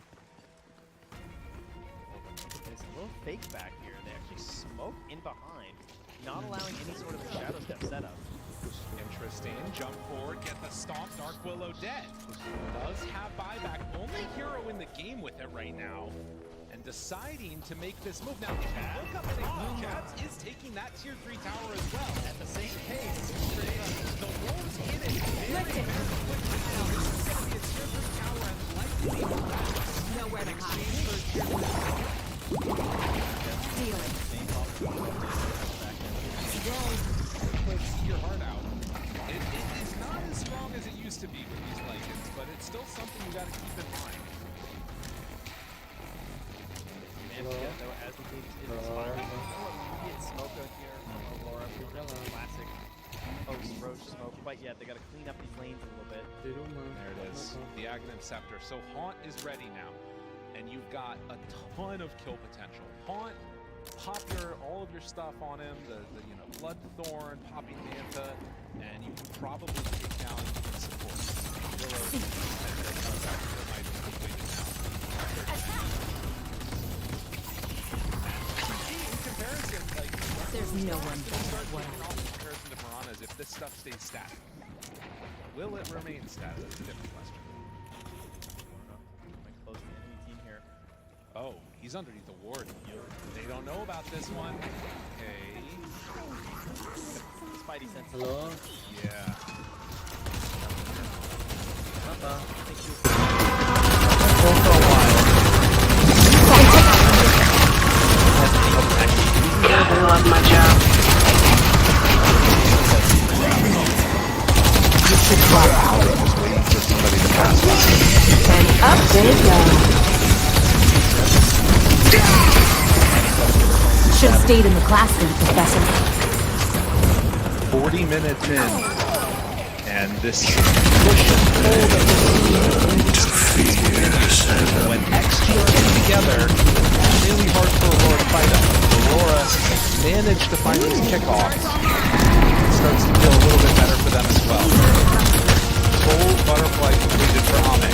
There's a little fake back here. They actually smoke in behind, not allowing any sort of a Shadow Step setup. Interesting. Jump forward, get the stomp. Dark Willow dead. Does have buyback. Only hero in the game with it right now. And deciding to make this move. Now, look up and Blue Jabs is taking that tier 3 tower as well. At the same pace, the wolves in it. Very, very quickly. This is going to be a tier 3 tower and likely Nowhere to hide. Stealing. puts your heart out. It is not as strong as it used to be with these Lycans, but it's still something you got to keep in mind. As the gate is expiring, immediate smoke out here from Aurora. Classic post-roach smoke. Quite yet, they got to clean up these lanes a little bit. There it is. The Aghanim Scepter. So Haunt is ready now. And you've got a ton of kill potential. Haunt, pop all of your stuff on him, the Bloodthorn, popping Manta, and you can probably take down even support. In comparison, like, There's no one better. what in comparison to Piranhas if this stuff stays static. Will it remain static? That's a different question. Close the enemy team here. Oh, he's underneath the ward. They don't know about this one. Okay. Spidey sense. Hello? Yeah. I love my job. You should drop out. Just waiting for somebody to pass. And up they go. Should have stayed in the classroom, Professor. 40 minutes in, and this push and pull that when XG came together, it's really hard for Aurora to fight up. Aurora managed to find these kickoffs. It starts to feel a little bit better for them as well. Full butterfly completed for Ame.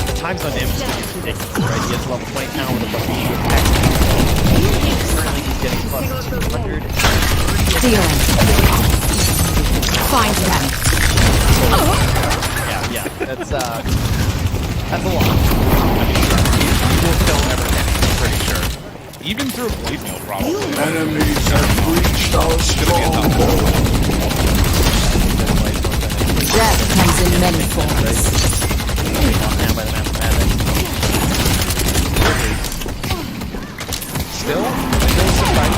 The times on him is ridiculous, right? He has level 20 now with a plus XP. Currently he's getting plus 200. Stealing. Find them. Yeah, that's a lot. He will kill everything, I'm pretty sure. Even through a blade meal, probably. Enemies have breached our stronghold. Death comes in many forms. Now by the mathematics. Still some fight.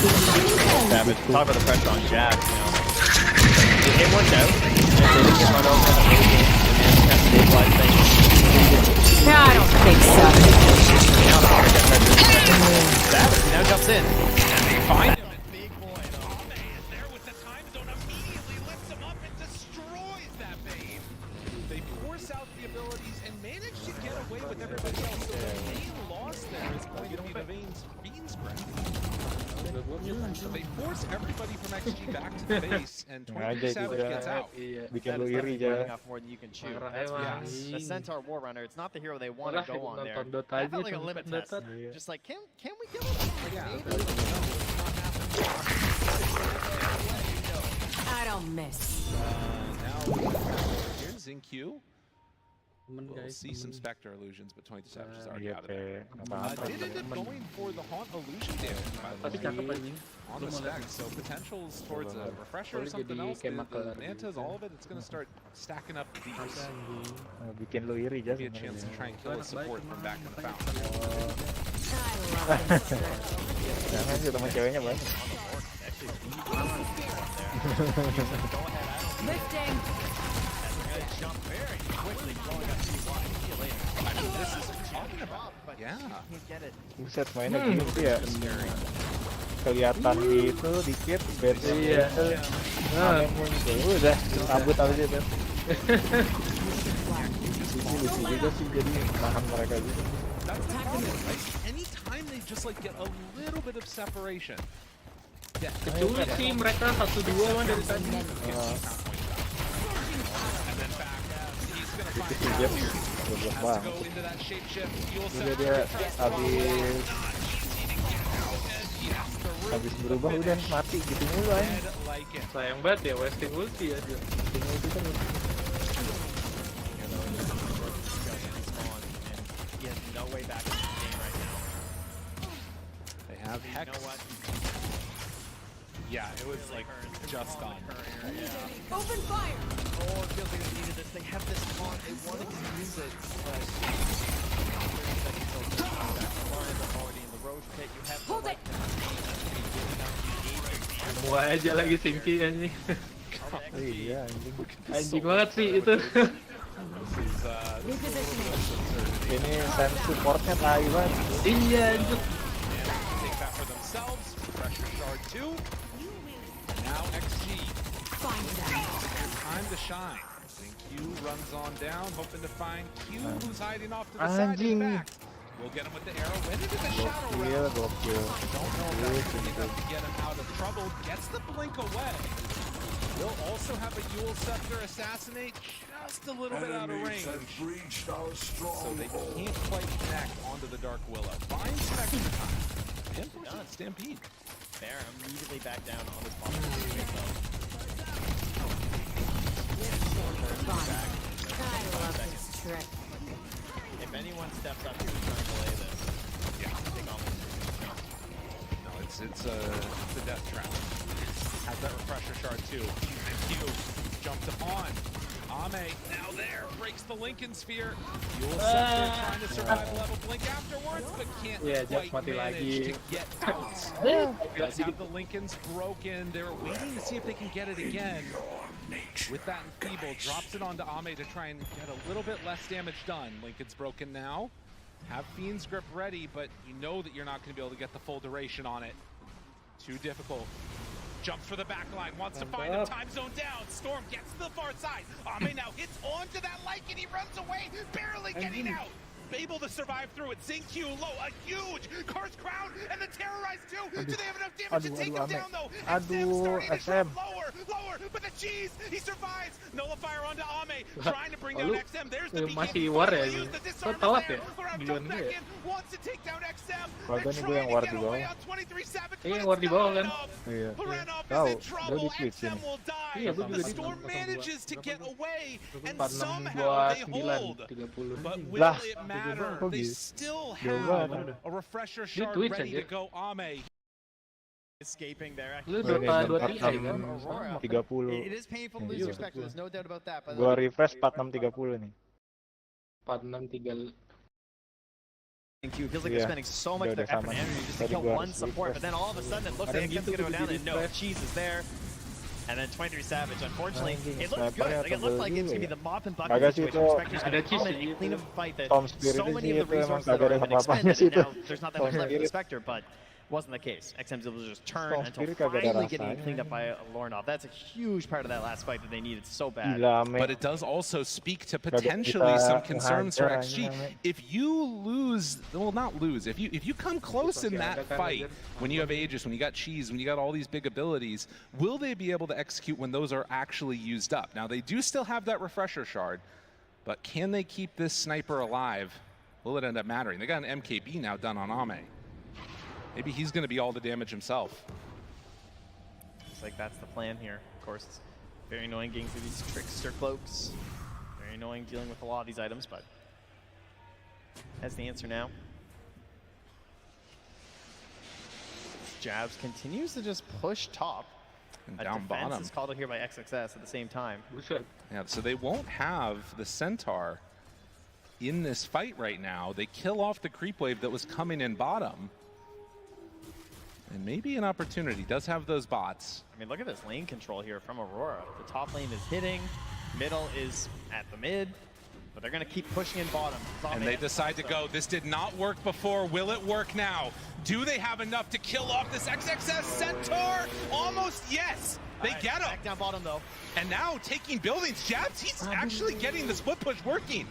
Savage. Talk about the pressure on Jack, you know. You hit one down, and they can run over and the man has stabilized things. I don't think so. Savage now jumps in. And they find him. Big boy, Ame is there with the time zone, immediately lifts him up and destroys that Bane. They force out the abilities and manage to get away with everybody else. So the main loss there is going to be the Bean's grab. So they force everybody from XG back to the base, and 23 Savage gets out. Bikin lu That is iri definitely biting aja. off more than you can chew. Parah That's emang. the Centaur War Runner. It's not the hero they want to Malah go on there. nonton Dota That aja felt like a cuma limit Dota. test. Just like, can we kill him? I don't miss. Now here's Zinq. Temen We'll guys. see some Spectre illusions, but 22 Savage is already Iya, out of there. kayak nggak apa-apa. Did end up going for the Haunt illusion damage, by the Tapi way, cakep anjing. on Lu the mau spec. lihat? So potentials towards a refresher or Boleh something jadi else. kayak The maklar Mantas, gitu. all of it, it's going to start stacking up the deeps. Anjing. Bikin lu iri aja Give you a chance to sebenarnya. try and kill a Anak support baik, from cuma back in the makanya fountain. I love this trick. Jangan sih teman ceweknya banyak. Lifting. Jump very quickly, blowing up too wide. See you later. I mean, this is what I'm talking about. But Yeah. can't get it. Buset mainnya gitu ya. Kelihatan itu dikit, bete Iya. Amin muncul, udah kabut abis itu. Ini lucu juga sih, jadi nahan mereka gitu. That's the problem, right? Anytime they just like get a little bit of separation. Yeah. Kecuali sih mereka 1-2 mah dari tadi. And then back. He's gonna Itu find sih dia out. goblok Has to banget. go into that shape shift. Fuel Udah cell. dia He has to habis berubah udah mati gitu mulu aja. red like it. Sayang banget ya wasting ulti aja. Tinggal itu kan. He has no way back into the game right now. They have You Hex. know what? Yeah, it was like just on. Open fire. Oh, it feels like they needed this. They have this taunt. They wanted to use it, but already in the road pit. You have Hold it. Semua aja lagi Sinki anjing. Iya anjing. Anjing banget sih itu. This is Repositioning. Ini sense supportnya tai banget. Iya anjing. take that for themselves. Pressure shard 2. Now XG. Find them. Time to shine. Q runs on down, hoping to find Q, who's hiding off to the side Anjing. and back. We'll get him with the arrow. Went into the shadow Gokil, realm. gokil. Don't know if that's good enough to get him out of trouble. Gets the blink away. Will also have a Yule Scepter assassinate just a little bit out of range. breached our So they can't quite connect onto the Dark Willow. Finds Spectre time. And forces a Stampede. Bear immediately back down on this bottom though. I love this trick. If anyone steps up here trying to delay this, take off. No, it's a death trap. Has that refresher shard too. And Q jumped upon. Ame now there, breaks the Lincoln Sphere. Yule Scepter trying to survive a level blink afterwards, but can't Yeah, quite just mati manage lagi. to get out. Does have the Lincolns broken. They were waiting to see if they can get it again. With that enfeeble, drops it onto Ame to try and get a little bit less damage done. Lincoln's broken now. Have Fiend's Grip ready, but you know that you're not going to be able to get the full duration on it. Too difficult. Jumps for the back line, wants to find him, time zone down. Storm gets to the far side. Ame now hits onto that like and he runs away, barely getting out. Able to survive through it. Zinq low, a huge Curse Crown, and the Terrorize too. Do they have enough damage to take him down though? XM starting to drop lower, but the cheese, he survives. Nullifier onto Ame, trying to bring down Lu XM. There's the beacon. masih war ya Finally ini. used the Kok disarmer telat there. ya? Grab Duluan jump gue back ya? in, wants to take down XM. Kalau and ini gue trying yang to war get di away bawah. on 23 Savage, Iya, but yang war it's di bawah not kan? enough. Iya. Renop Tahu, is in dia trouble. di switch XM ini. will die. Iya, gue The juga di Storm 02. manages to get away, and 46 somehow they hold. 30. But will Lah, it matter? kok They gitu? still Jauh have banget. a refresher Di shard Twitch ready aja. to go. Ame. Escaping there. Lu Oke, Dota 23 46 kan? Aurora. 30. It is painful to lose Iya. your Spectre, there's no doubt about that. But Gua refresh 4630 nih. 46 30. Q. Feels like they're spending so much of their effort and energy just to kill one support, but then all of a sudden it looks like Xm's gonna go down and no, Cheese is there. And then 23 Savage, unfortunately, it looked good. Like, it looked like it's gonna be the mop and bucket situation where Spectre's gonna come in and clean up a fight that so many of the resources that have been expended, and now there's not that much left for the Spectre, but wasn't the case. XM's able to just turn until finally getting it cleaned up by Lornov. That's a huge part of that last fight that they needed so bad. But it does also speak to potentially some concerns for XG. If you lose, well, not lose, if you come close in that fight, when you have Aegis, when you got Cheese, when you got all these big abilities, will they be able to execute when those are actually used up? Now, they do still have that refresher shard, but can they keep this sniper alive? Will it end up mattering? They got an MKB now done on Ame. Maybe he's going to be all the damage himself. Looks like that's the plan here. Of course, it's very annoying getting through these trickster cloaks. Very annoying dealing with a lot of these items, but that's the answer now. Jabs continues to just push top. And A down defense bottom. is called out here by XXS at the same time. Yeah, so they won't have the Centaur in this fight right now. They kill off the creep wave that was coming in bottom. And maybe an opportunity. Does have those bots. I mean, look at this lane control here from Aurora. The top lane is hitting, middle is at the mid, but they're going to keep pushing in bottom. And they decide to go. This did not work before. Will it work now? Do they have enough to kill off this XXS Centaur? Almost yes. They get him. Back down bottom though. And now taking buildings. Jabs, he's actually getting the split push working.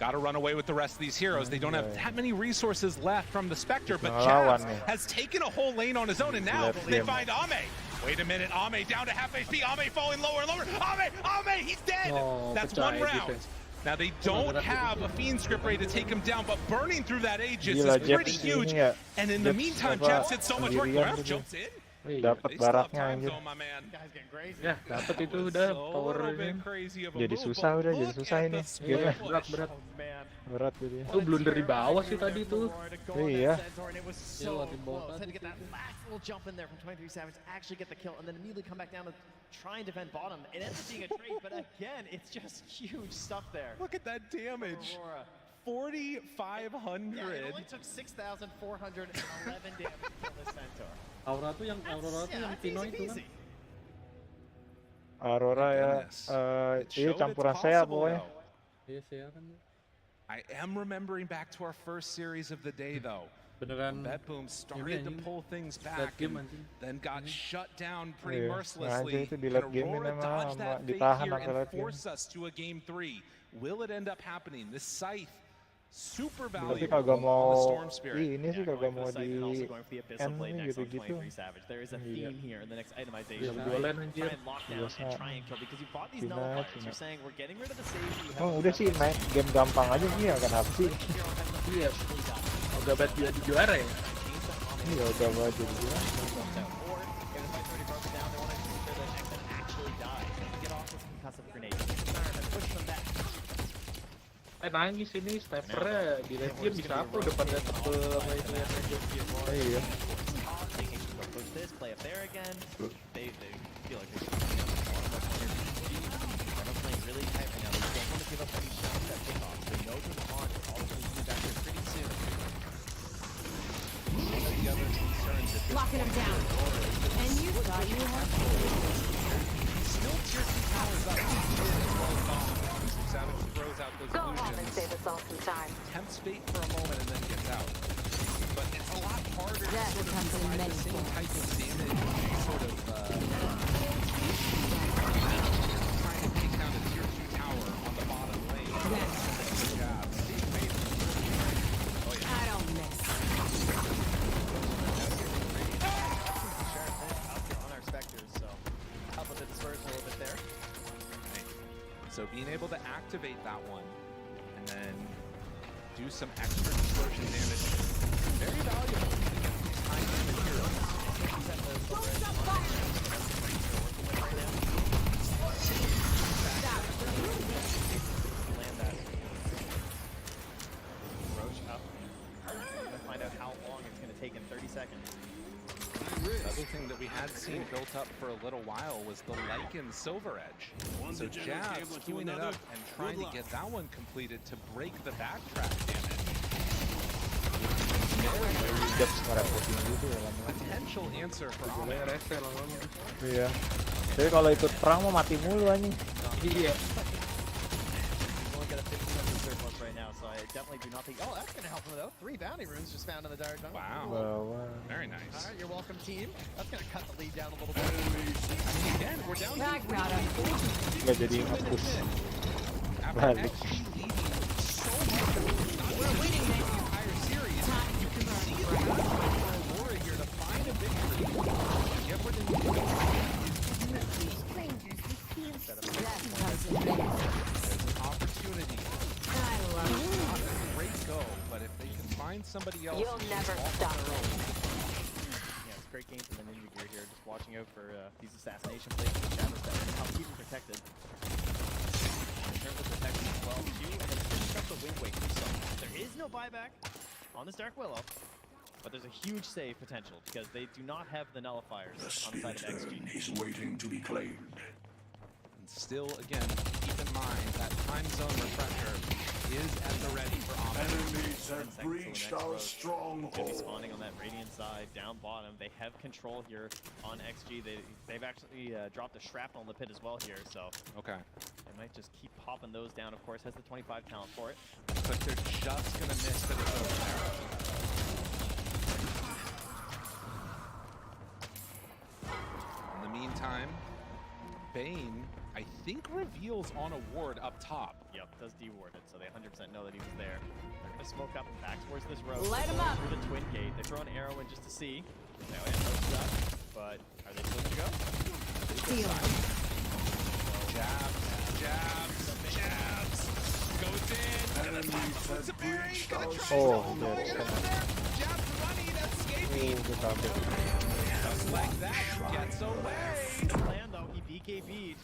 Got to run away with the rest of these heroes. They don't have that many resources left from the Spectre, but Jabs has taken a whole lane on his own, and now they find Ame. Wait a minute, Ame down to half HP. Ame falling lower and lower. Ame, he's dead. That's one round. Now they don't have a Fiend script ready to take him down, but burning through that Aegis is pretty huge. And in the meantime, Jabs did so much work. Ralph jumps in. Dapat baraknya anjir. Ya, dapat itu udah powernya. Jadi susah ini. Gila. Berat gitu ya. Itu blunder di bawah sih tadi tuh. Iya. Jump in there from 23 Savage, actually get the kill, and then immediately come back down to try and defend bottom. It ends up being a trade, but again, it's just huge stuff there. Look at that damage. Aurora. 4,500. Yeah, it only took 6,411 damage to kill this Centaur. Aurora tuh yang Pino itu kan. Aurora ya, ini campuran saya pokoknya. Iya saya kan. I am remembering back to our first series of the day though. Beneran. That boom started to pull things back and then got shut down pretty mercilessly. Itu di Can late game Aurora ini dodge that fate ditahan here sampai and late game. force us to a game 3? Will it end up happening? This scythe, super Berarti valuable kagak on the mau Storm Spirit. ini sih kagak mau di end gitu-gitu. There is a theme here in the next itemization. Jualan Try anjir. and lock down and try and kill because you bought these nullifiers. You're saying we're getting rid of the saves. You Oh udah sih main game gampang aja sih ya kenapa sih? Iya. Udah bet dia di juara ya. Iya udah mau jadi juara. Nangis ini snipernya di late game bisa apa udah pada tebel sama itu ya aja. Iya. Locking him down. And you thought you had Still tier 2 towers up. Savage throws out those Go home and illusions. save us all some time. Tempts fate for a moment and then gets out. But it's a lot harder to That sort of comes in provide many the same forms. type of damage, sort of trying to take down a tier 2 tower on the bottom lane. Yes. Jabs. I don't miss. On our Spectres, so help with the dispersion a little bit there. So being able to activate that one and then do some extra dispersion damage, very valuable. Time in the heroes. Land that. Roach up. We're gonna find out how long it's gonna take in 30 seconds. The other thing that we had seen built up for a little while was the Lycan Silver Edge. So Jabs queuing it up and trying to get that one completed to break the backtrack damage. Japs ngerepotin gitu ya lama-lama. Potential answer for Ahmed. Mulai rese lama-lama. Iya. Tapi kalau ikut perang mah mati mulu anjing. Iya. We've only got a 50% surplus right now, so I definitely do not think. Oh, that's gonna help him though. 3 bounty runes just found in the Dire Jungle. Wow. Bawah. Very nice. All right, you're welcome, team. That's gonna cut the lead down a little bit. Again, we're down Back, to Rada. Nggak jadi nge-push. after Balik. XG leading so much. We're winning the entire series. You can see the battle for Aurora here to find a victory. Get rid of That doesn't matter. There's an opportunity. I love it. Not a great go, but if they can find somebody else, You'll who's never off on stop their me. own. Yeah, it's a great game for the Ninja Gear here. Just watching out for these assassination plays in the shadow set and how to keep them protected. In terms of protection as well, too, and then finishing up the Wind Waker. So there is no buyback on this Dark Willow, but there's a huge save potential because they do not have the nullifiers The on the side of XG. Spiriturn is waiting to be claimed. And still, again, keep in mind that time zone refresher is at the ready for Ahmed. Enemies 10 have seconds till the breached next our road. Could be stronghold. spawning on that Radiant side, down bottom. They have control here on XG. They've actually dropped a shrapnel in the pit as well here, so Okay. they might just keep popping those down. Of course, has the 25 talent for it. But they're just gonna miss that it's over there. In the meantime, Bane, I think, reveals on a ward up top. Yep, does deward it, so they 100% know that he was there. They're gonna smoke up and back towards this road. Light 'em up. Through the twin gate. They throw an arrow in just to see. Now it knows up, but are they supposed to go? Seal. Jabs, jabs, jabs. Goes in. Puts a bearing. Gonna try Oh, something. yeah, Going that's under there. Jabs running, escaping. Udah sampai. Just like that, gets away. Plan though, he BKB'd.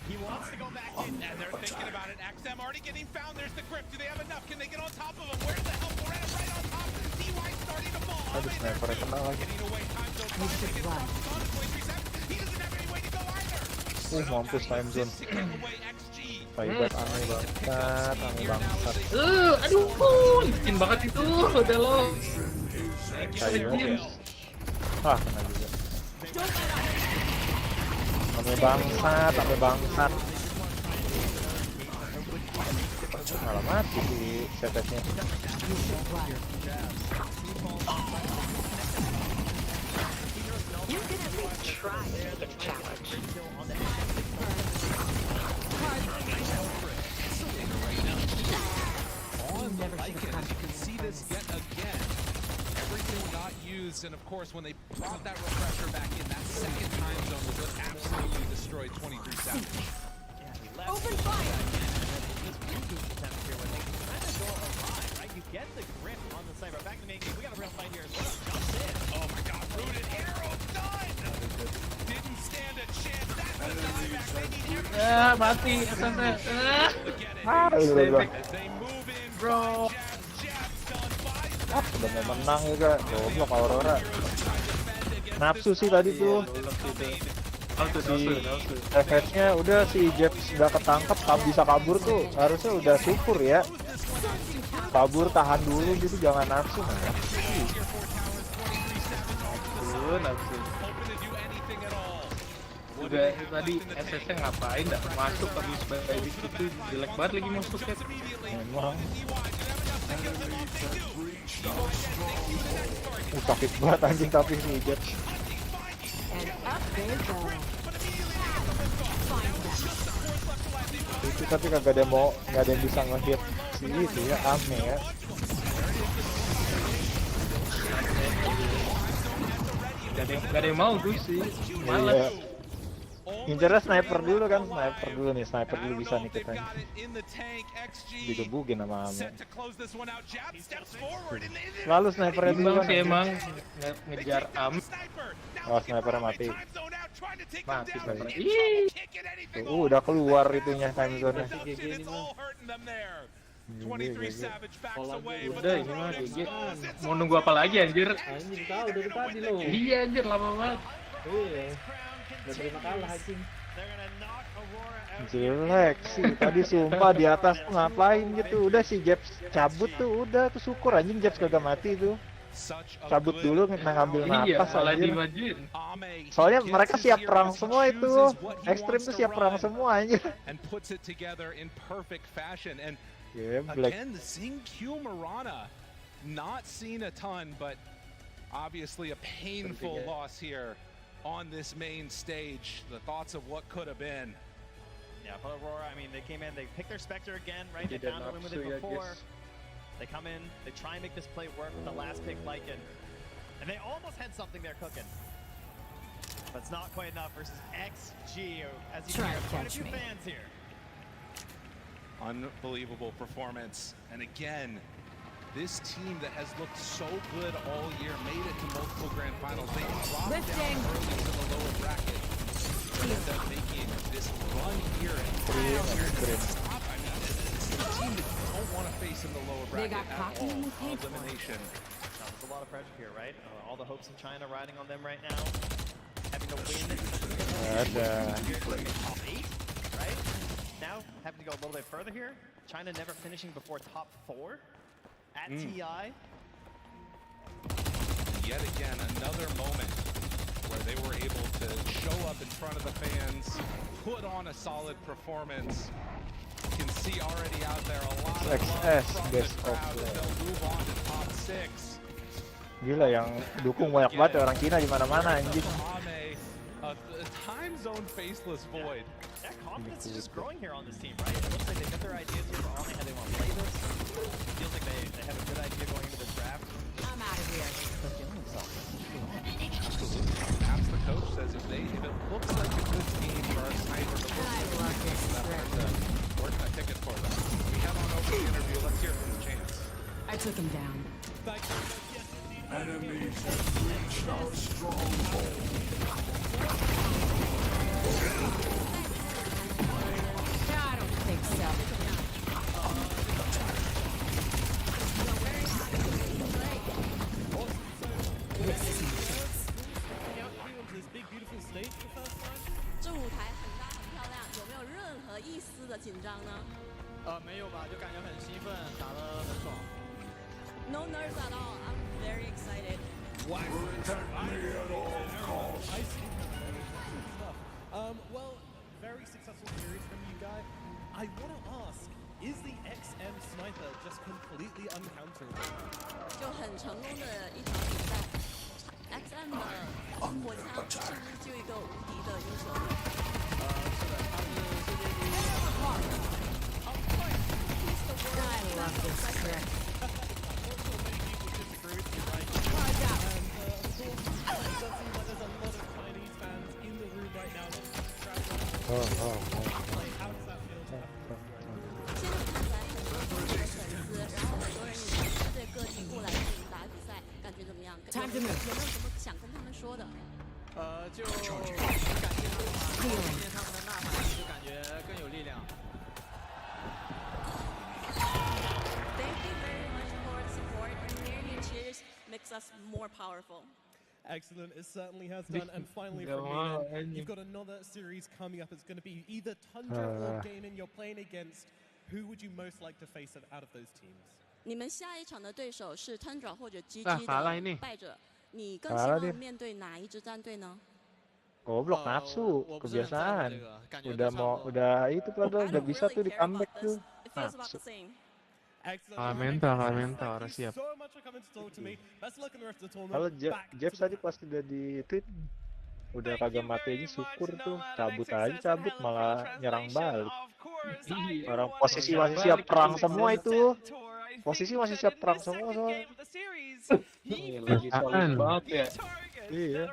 He wants to go back in. And they're thinking about it. XM already getting found. There's the grip. Do they have enough? Can they get on top of him? Where's the help? Loretta right on top. DY starting to fall. Aduh, sniper kena lagi. Getting away. Time zone. Finally gets off. On his way. 3 seconds. He doesn't have any way to go either. Mampus time zone. To get away. XG. Fight aneh bangsat, aneh bangsat. Aduh, licin banget itu. Udah lo. Kayu aja. Ah, kena juga. Aneh bangsat, aneh bangsat. Malah mati si setetnya. You can at least try to make it a challenge. On the Lycan, as you can see this yet again. Everything got used, and of course, when they brought that refresher back in, that second time zone was what absolutely destroyed 23 Savage. Open fire. This reboot attempt here when they kind of go awry, right? You get the grip on the sniper. Back to the main game. We got a real fight here as well. Jumps in. Oh my god, rooted arrow, done! Didn't stand a chance. That's the dieback. They need every Mati. shot to get it. Ah, udah. As they move in, Bro. jabs done by Ah, udah mau menang juga. Goblok Aurora. Nafsu sih tadi tuh. Di efeknya udah si Japs udah ketangkep, bisa kabur tuh. Harusnya udah syukur ya. Kabur tahan dulu gitu, jangan nafsu. Nafsu. Udah tadi SS-nya ngapain nggak masuk habis baik itu jelek banget lagi masuknya. Memang. Sakit banget anjing tapi si Japs. And up they go. Itu tapi kagak ada yang bisa ngehit si itu ya, aneh ya. Gak ada yang mau tuh sih, malas. Iya. Ngincernya sniper dulu kan, sniper dulu bisa nih kita. Digebugin sama Ame. Lalu snipernya dulu Bang kan. sih emang ngejar Oh, snipernya mati. mati sniper. Tuh, udah keluar itunya time zone-nya. Udah ini mah GG. Mau nunggu apa lagi anjir? Anjing tahu dari tadi lo. Iya anjir lama banget. Iya. Udah terima kalah anjing. Jelek sih, tadi sumpah di atas tuh ngapain gitu. Udah si Japs cabut tuh, udah tuh syukur anjing Japs kagak mati tuh. Such a cabut good dulu ngambil Iya, napas salah anjir. dimajuin. Ame, he Soalnya gets mereka his siap heroes, perang he semua itu. chooses what he Ekstrim wants tuh to siap perang run semua anjir. and puts it together in perfect fashion. And Black. again, the Xingqiu Mirana, not seen a ton, but obviously a painful loss here on this main stage. The thoughts of what could have been. Yeah, but Aurora, I mean, they came in, they picked their Spectre again, right? They Tidak found a win with it nafsu ya, before. guys. They come in, they try and make this play work with the last pick, Lycan. And they almost had something there cooking. But it's not quite enough versus XG, as you Try hear, to quite a catch few me. fans here. Unbelievable performance. And again, this team that has looked so good all year made it to multiple grand finals. They dropped Lifting. down early to the lower bracket. They end up making this run here and stop. I mean, it's a team that you don't want to face in the lower They bracket got at cocky all. and they paid for it. Elimination. There's a lot of pressure here, right? All the hopes of China riding on them right now. Having to win. Ada. Top 8, right? Now, having to go a little bit further here. China never finishing before top 4 at TI. Yet again, another moment where they were able to show up in front of the fans, put on a solid performance. You can see already out there a lot of love XS from the best of crowd that they'll move on to top 6. Gila yang dukung banyak banget ya orang Cina di mana-mana anjing. Ame, a time zone faceless void. That confidence is just growing here on this team, right? It looks like they've got their ideas here for Ame, how they want to play this. Feels like they have a good idea going into the draft. I'm out of here. Perhaps the coach says if it looks like a good game for our sniper to look I love this script. we're gonna ticket for them. We head on over to the interview. Let's hear from the chance. I took him down. Enemies have reached our stronghold. I don't think so. This is my chance. 这舞台很大很漂亮，有没有任何一丝的紧张呢没有吧，就感觉很兴奋，打得很爽。 ？No nerves at all. I'm very excited. Well, very successful series from you guys. I want to ask, is the XM sniper just completely uncounterable? 就很成功的一场比赛。XM 的火枪是不是就一个无敌的英雄？是的，他是世界第一。 I love this script. How does that feel? 现在看起来很多中国的粉丝，然后很多人也从世界各地过来看你打比赛，感觉怎么样？有没有什么想跟他们说的？就感谢他们吧，听见他们的呐喊，就感觉更有力量。 Thank you very much for the support and hearing your cheers makes us more powerful. Excellent, it certainly has done. And finally, from me, then, you've got another series coming up. It's going to be either Tundra or Ganon you're playing against. Who would you most like to face out of those teams? 你们下一场的对手是 Tundra 或者 GG 卡了ini 的败者，你更希望面对哪一支战队呢？ Goblok nafsu, kebiasaan. Udah itu padahal udah bisa tuh di comeback tuh. It feels about Nafsu. the same. Kalah mental, harus siap. So much for coming to talk to me. Best of luck in the rest of the tournament. Kalau Back to Jeff tadi pas udah di tweet udah kagak mati aja syukur tuh, cabut malah nyerang balik. Orang posisi masih siap perang semua itu. Posisi masih siap perang semua soalnya. Lagi solid banget ya. Iya.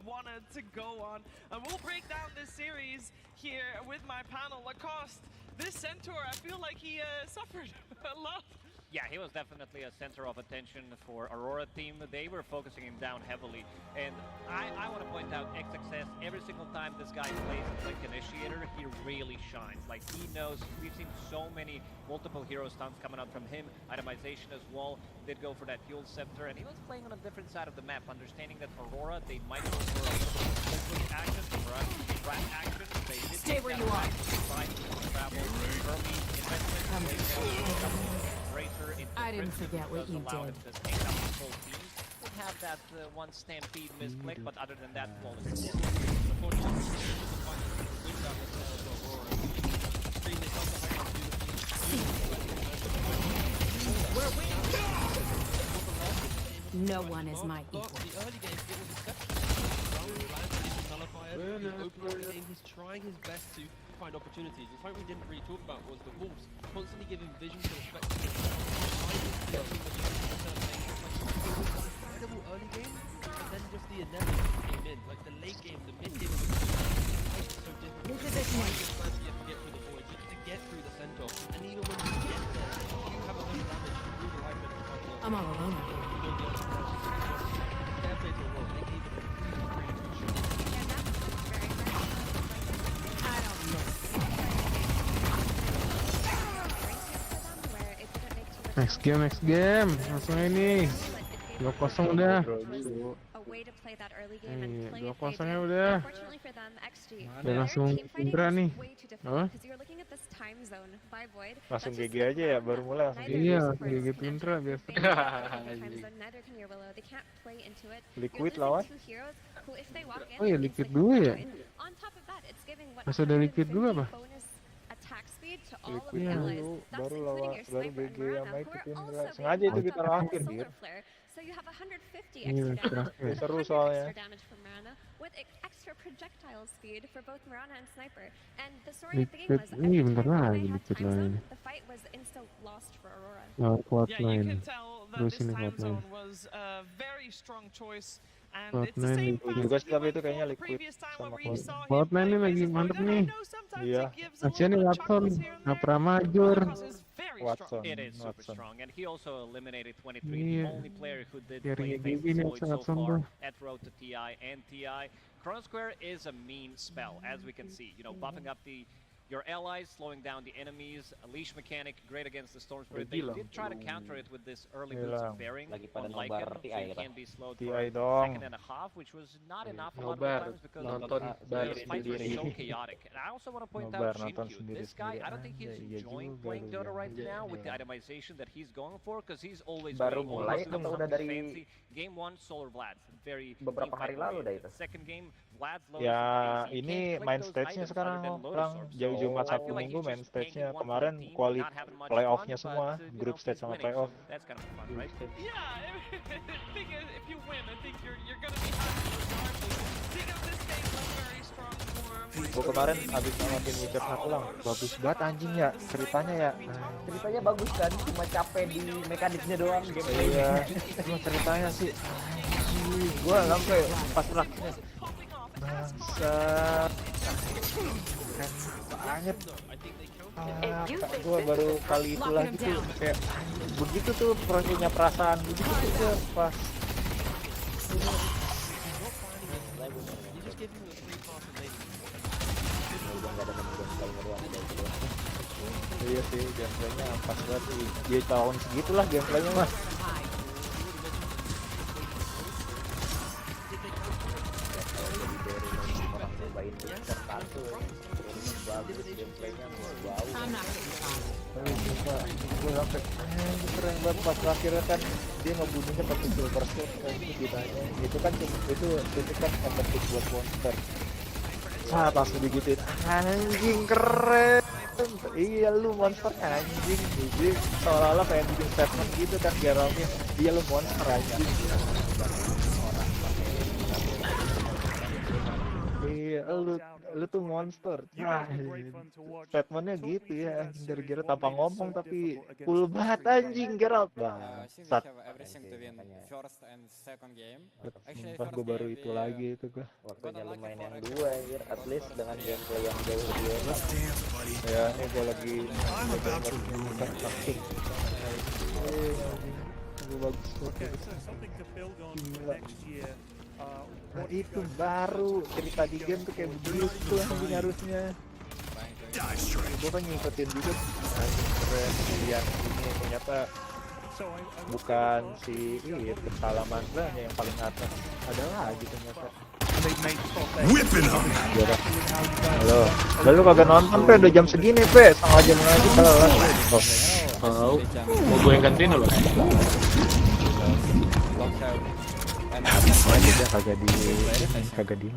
Wanted to go on, and we'll break down this series here with my panel. Lacoste, this centaur, I feel like he suffered a lot. Yeah, he was definitely a center of attention for Aurora team. They were focusing him down heavily. And I want to point out XXS, every single time this guy plays as like initiator, he really shines. Like he knows, we've seen so many multiple hero stunts coming out from him. Itemization as well, did go for that fuel scepter. And he was playing on a different side of the map, understanding that Aurora, they might go for a little bit of quick action, for us, rat action. They did Stay where you are. travel early, investment, I didn't Crimson forget what does you allow did. it to take up the whole team. Would have that one stampede misclick, but other than that, flawless. No one is my equal. The early game, it was exceptional. The opening game, he's trying his best to find opportunities. And something we didn't really talk about was the Wolves constantly giving vision to the spectators. Incredible early game, and then just the inevitable came in. Like the late game, the mid game was so different. You have to get through the void, just to get through the center. And even when you get there, you have a lot of damage through the life of the I'm all alone. fair play to Aurora. They gave it a Next game, langsung ini 2-0 udah. Iya, 2-0 udah. Udah langsung Indra nih. Apa? Langsung GG aja ya, baru mulai langsung GG. Iya, GG Indra biasa. Liquid lawan. Oh iya, Liquid dulu ya? Masih ada Liquid dulu apa? Liquid dulu, baru GG sama itu Indra. Sengaja itu kita terakhir dia. Iya, terakhir. Seru soalnya. Liquid, ini bentar lagi Liquid lain. Quad line. Terus ini quad line. Quad line juga sih, tapi itu kayaknya Liquid sama quad line ini lagi mantep nih. Iya. Acian nih Watson, nggak pernah major. Watson. It is super strong, and he also eliminated 23, Iya. the only player who did Carry-nya play gini Void so Watson far tuh. at Road to TI and TI. Chrono Square is a mean spell, as we can see. You know, buffing up your allies, slowing down the enemies. A leash mechanic, great against the Storm Spirit. They did try to counter it with this early boots of bearing on Lycan, so you can be slowed for a second and a half, which was not enough a lot of the times because the fight was so chaotic. And I also want to point out Shinkyu. This guy, I don't think he's enjoying playing Dota right now with the itemization that he's going for, because he's always Baru doing mulai something udah dari fancy. Game 1, Solar Vlad, very beberapa hari lalu dah itu. Second game, Vlad's low. Ya, ini main stage-nya sekarang orang jauh Jumat Sabtu Minggu main stage-nya. Kemarin playoff-nya semua, group stage sama playoff. Yeah, if you win, I think you're gonna be happy regardless. Think of this game was very strong for Gue kemarin abis nonton Witcher 1 lang, bagus banget anjing ya, ceritanya ya. Ceritanya bagus kan, cuma capek di mekaniknya doang gitu. Iya, cuma ceritanya sih. Gue sampai pas raknya bangsa keren banget. Gue baru kali itu lagi tuh kayak begitu tuh punya perasaan begitu tuh pas iya sih, gameplaynya pas banget sih. Dia tahun segitulah gameplaynya mah. Bagus gameplaynya, wow. Gue sampai keren banget pas terakhirnya kan dia ngebunuhnya pakai silver sword kan ditanya. Itu kan itu kan kompetitif buat monster. Saat langsung digituin, anjing keren. Iya lu monster anjing, jadi seolah-olah kayak bikin statement gitu kan Geraltnya, dia lu monster anjing. Iya lu tuh monster. Nah, statementnya gitu ya, dari Geralt tanpa ngomong tapi cool banget anjing Geralt bang. Pas gue baru itu lagi itu gue. Waktunya lu main yang dua anjir, at least dengan gameplay yang jauh lebih enak. Ya ini gue lagi gue bagus banget. Gila. Nah itu baru cerita di game tuh kayak begitu anjing harusnya. Gue kan ngikutin juga keren lihat ini ternyata bukan si itu salamandranya yang paling atas, ada lagi ternyata. Halo, lalu kagak nonton pe, udah jam segini pe, setengah jam lagi kelar. Tahu. Mau gue yang gantiin loh. Dia kagak di.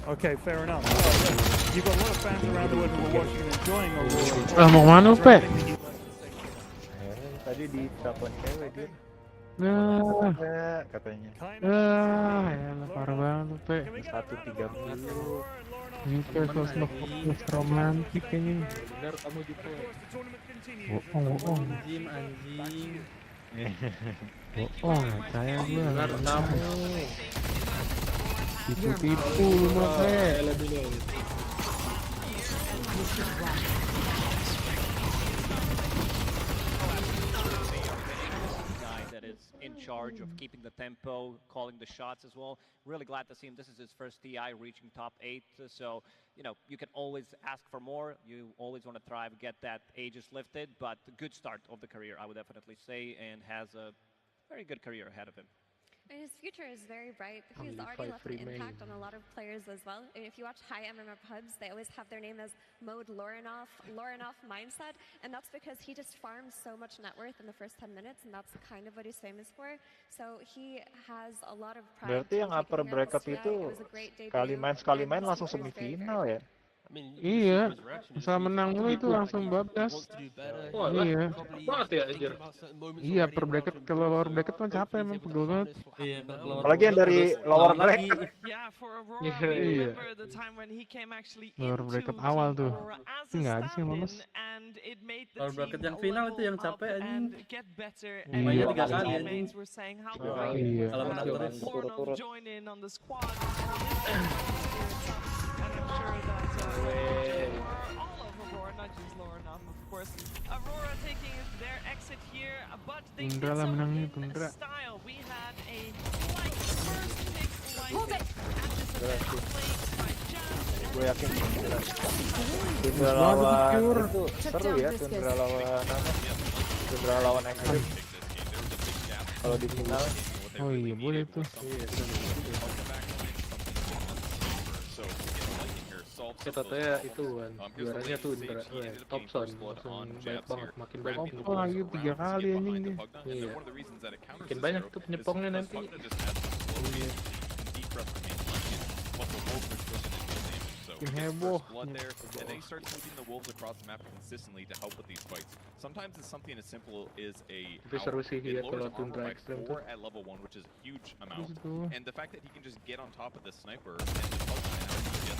Okay, fair enough. You've got a lot of fans around the world who are watching and enjoying Aurora. Mau kemana, Pe? Tadi di telepon cewek dia. Katanya. Elah, parah banget, Pe. 1:30. Ini kayak sosok romantis kayaknya. Bener kamu gitu. Bohong. Anjing. Bohong, saya gue. Bener kamu. Tipu-tipu lu mah, Pe. In charge of keeping the tempo, calling the shots as well. Really glad to see him. This is his first TI reaching top 8. So, you know, you can always ask for more. You always want to try to get that ages lifted. But a good start of the career, I would definitely say, and has a very good career ahead of him. And his future is very bright. He's already left an impact on a lot of players as well. And if you watch high MMR pubs, they always have their name as Mode Lorinoff mindset. And that's because he just farms so much net worth in the first 10 minutes, and that's kind of what he's famous for. So he has a lot of pride. Berarti yang upper bracket itu sekali main langsung semifinal ya? Iya, bisa menang dulu itu langsung bablas. Iya. Banget ya anjir. Iya, upper bracket ke lower bracket kan capek emang pegel banget. Iya, Apalagi yang dari lower bracket. Iya. Lower bracket awal tuh. Nggak ada sih yang lolos. Lower bracket yang final itu yang capek anjing. Iya. 3 kali anjing. Iya. Kalau menang terus. Aurora taking their exit here, but they did Tundra lah so menangnya, in Tundra. style. We had a like first pick like Gue yakin Tundra lawan itu seru ya, Tundra lawan apa? Tundra lawan Extreme. Kalau di final. Oh iya, boleh tuh. Kita tuh ya itu kan juaranya tuh Thompson langsung banyak banget, makin banyak. Oh lagi 3 kali anjing dia. Iya. Makin banyak tuh penyepongnya nanti. Makin heboh. And then he starts moving the wolves across the map consistently to help with these fights. Sometimes it's something as simple as a Seru sih dia kalau Tundra by Extreme 4 tuh. at level 1, which is a huge amount. And the fact that he can just get on top of the sniper and just help him out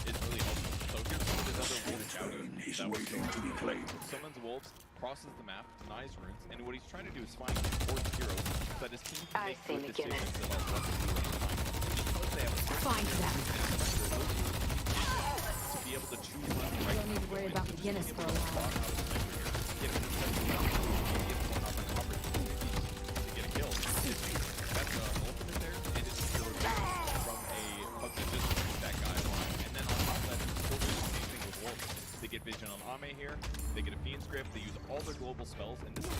is really helpful. So here's some of his other wolf shouting. He's waiting to be claimed. Summons wolves, crosses the map, denies runes, and what he's trying to do is find fourth heroes so that his team can make good decisions about what to do in the fight. Because they have a Find them. to be able to choose one of the right Don't need to worry about Guinness for a while. to get a kill. That's the ultimate there, and it's from a hook that just keeps that guy alive. And then on top of that, he's still doing the same thing with wolves. They get vision on Ame here, they get a Fiend's Grip, they use all their global spells, and this is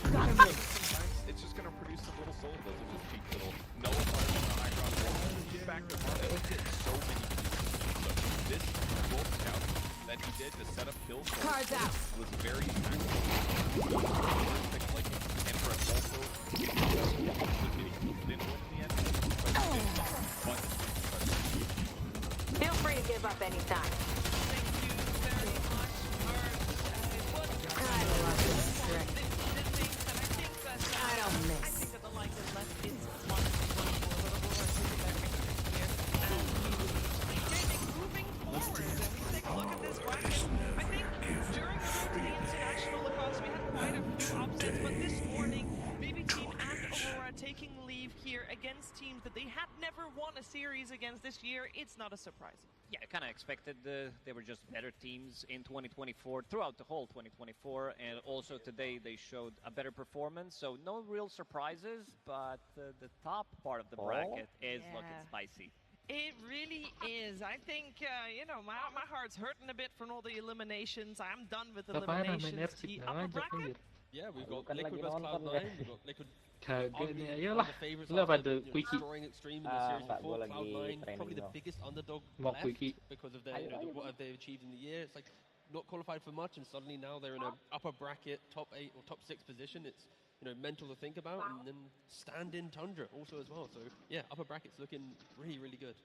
sometimes it's just going to produce some little soul blows with just cheap little nullifiers on the high ground wall. Back to Marvel, so many pieces. So this wolf scout that he did to set up kills was very impactful. And for us also, didn't win in the end, but Feel free to give up anytime. I don't miss. Taking leave here against teams that they had never won a series against this year, it's not a surprise. Yeah, I kind of expected they were just better teams in 2024, throughout the whole 2024, and also today they showed a better performance, so no real surprises, but the top part of the bracket is looking spicy. It really is. I think, you know, my heart's hurting a bit from all the eliminations. I'm done with eliminations. The upper bracket. Yeah, we've got Liquid vs Cloud9, we've got Liquid Kagak ya lah. Lu apa tuh Quickie? destroying Extreme in the series before. Cloud9 probably the biggest underdog Mock left Quickie. because of their, you know, what they've achieved in the year. It's like not qualified for much, and suddenly now they're in a upper bracket, top 8 or top 6 position. It's mental to think about, and then stand in Tundra also as well. So yeah, upper bracket's looking really, really good.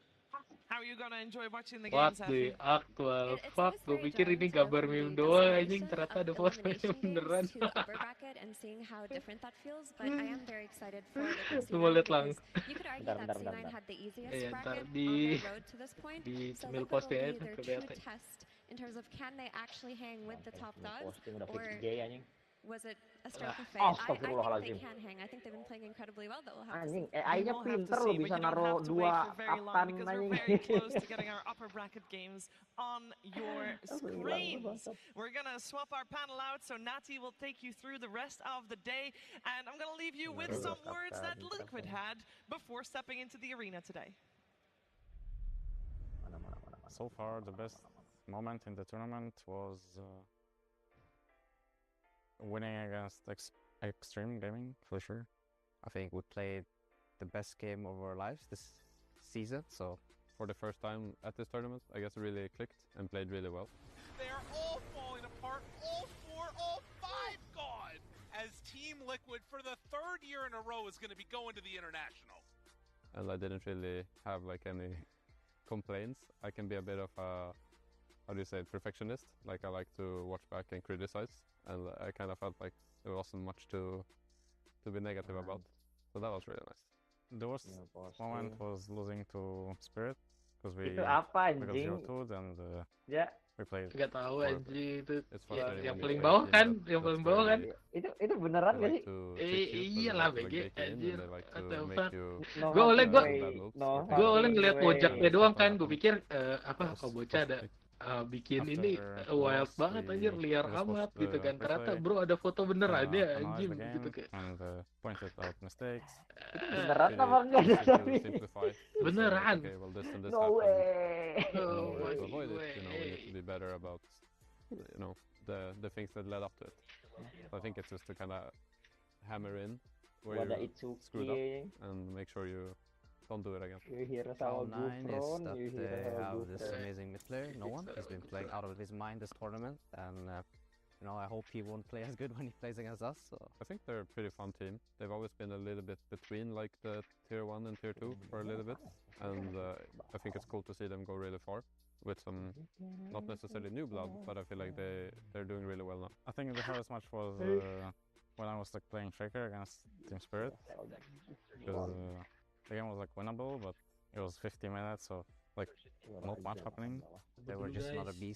How are you gonna enjoy watching the Fuck games, the Effie? actual, fuck, gue pikir ini gambar meme doang anjing, ternyata ada fotonya beneran. To upper bracket and seeing how different that feels, but I am very excited for Liquid Coba C9 lihat lang. because you could argue that C9 had the easiest Ntar bracket di on their road to this point, di so cemil Liquid will postnya be their true kelihatan. test in terms of can they actually hang with the top dogs, or was it a strength of fate? I think they can hang. I think they've been playing incredibly well, but we'll have to see. AI-nya pinter loh, bisa naruh dua kaptan because we're very close to getting our upper bracket games on your screens. We're gonna swap our panel out, so Nati will take you through the rest of the day, and I'm gonna leave you with some words that Liquid had before stepping into the arena today. So far, the best moment in the tournament was winning against Extreme Gaming, for sure. I think we played the best game of our lives this season, so for the first time at this tournament, I guess really clicked and played really well. They're all falling apart, all 4, all 5 gone, as Team Liquid for the 3rd year in a row is going to be going to the International. And I didn't really have like any complaints. I can be a bit of a, how do you say it, perfectionist. Like I like to watch back and criticize, and I kind of felt like there wasn't much to be negative about. So that was really nice. The worst moment was losing to Spirit because we got 0-2 and we played. Gak tahu anjing itu. Yang paling play bawah team kan, that- yang that's paling bawah kan. very- Itu beneran they like to trick you, 'cause they Iyalah like to BG make game anjir. and they like to What the make fuck. you Gue oleh gue bad moves. gue oleh ngeliat wojaknya doang kan, gue Happen. pikir apa kok bocah ada bikin ini wild banget anjir, liar amat gitu kan. Ternyata bro ada foto benerannya anjir gitu kayak. And pointed out mistakes. Beneran Really apa enggak easy to tapi? simplify and say, Beneran. okay, well, this and this No happened. way. And, No to avoid it, we way. need to be better about, the things that led up to it. So I think it's just to kind of hammer in where Whether you it's okay. screwed up and make sure you don't do it again. Cloud9 is that they have this amazing mid player, no one. He's been playing out of his mind this tournament, and I hope he won't play as good when he plays against us. So. I think they're a pretty fun team. They've always been a little bit between like the tier 1 and tier 2 for a little bit, and I think it's cool to see them go really far with some not necessarily new blood, but I feel like they're doing really well now. I think the hardest match was when I was like playing Shaker against Team Spirit, because the game was like winnable, but it was 50 minutes, so like not much happening. They were just not a beast.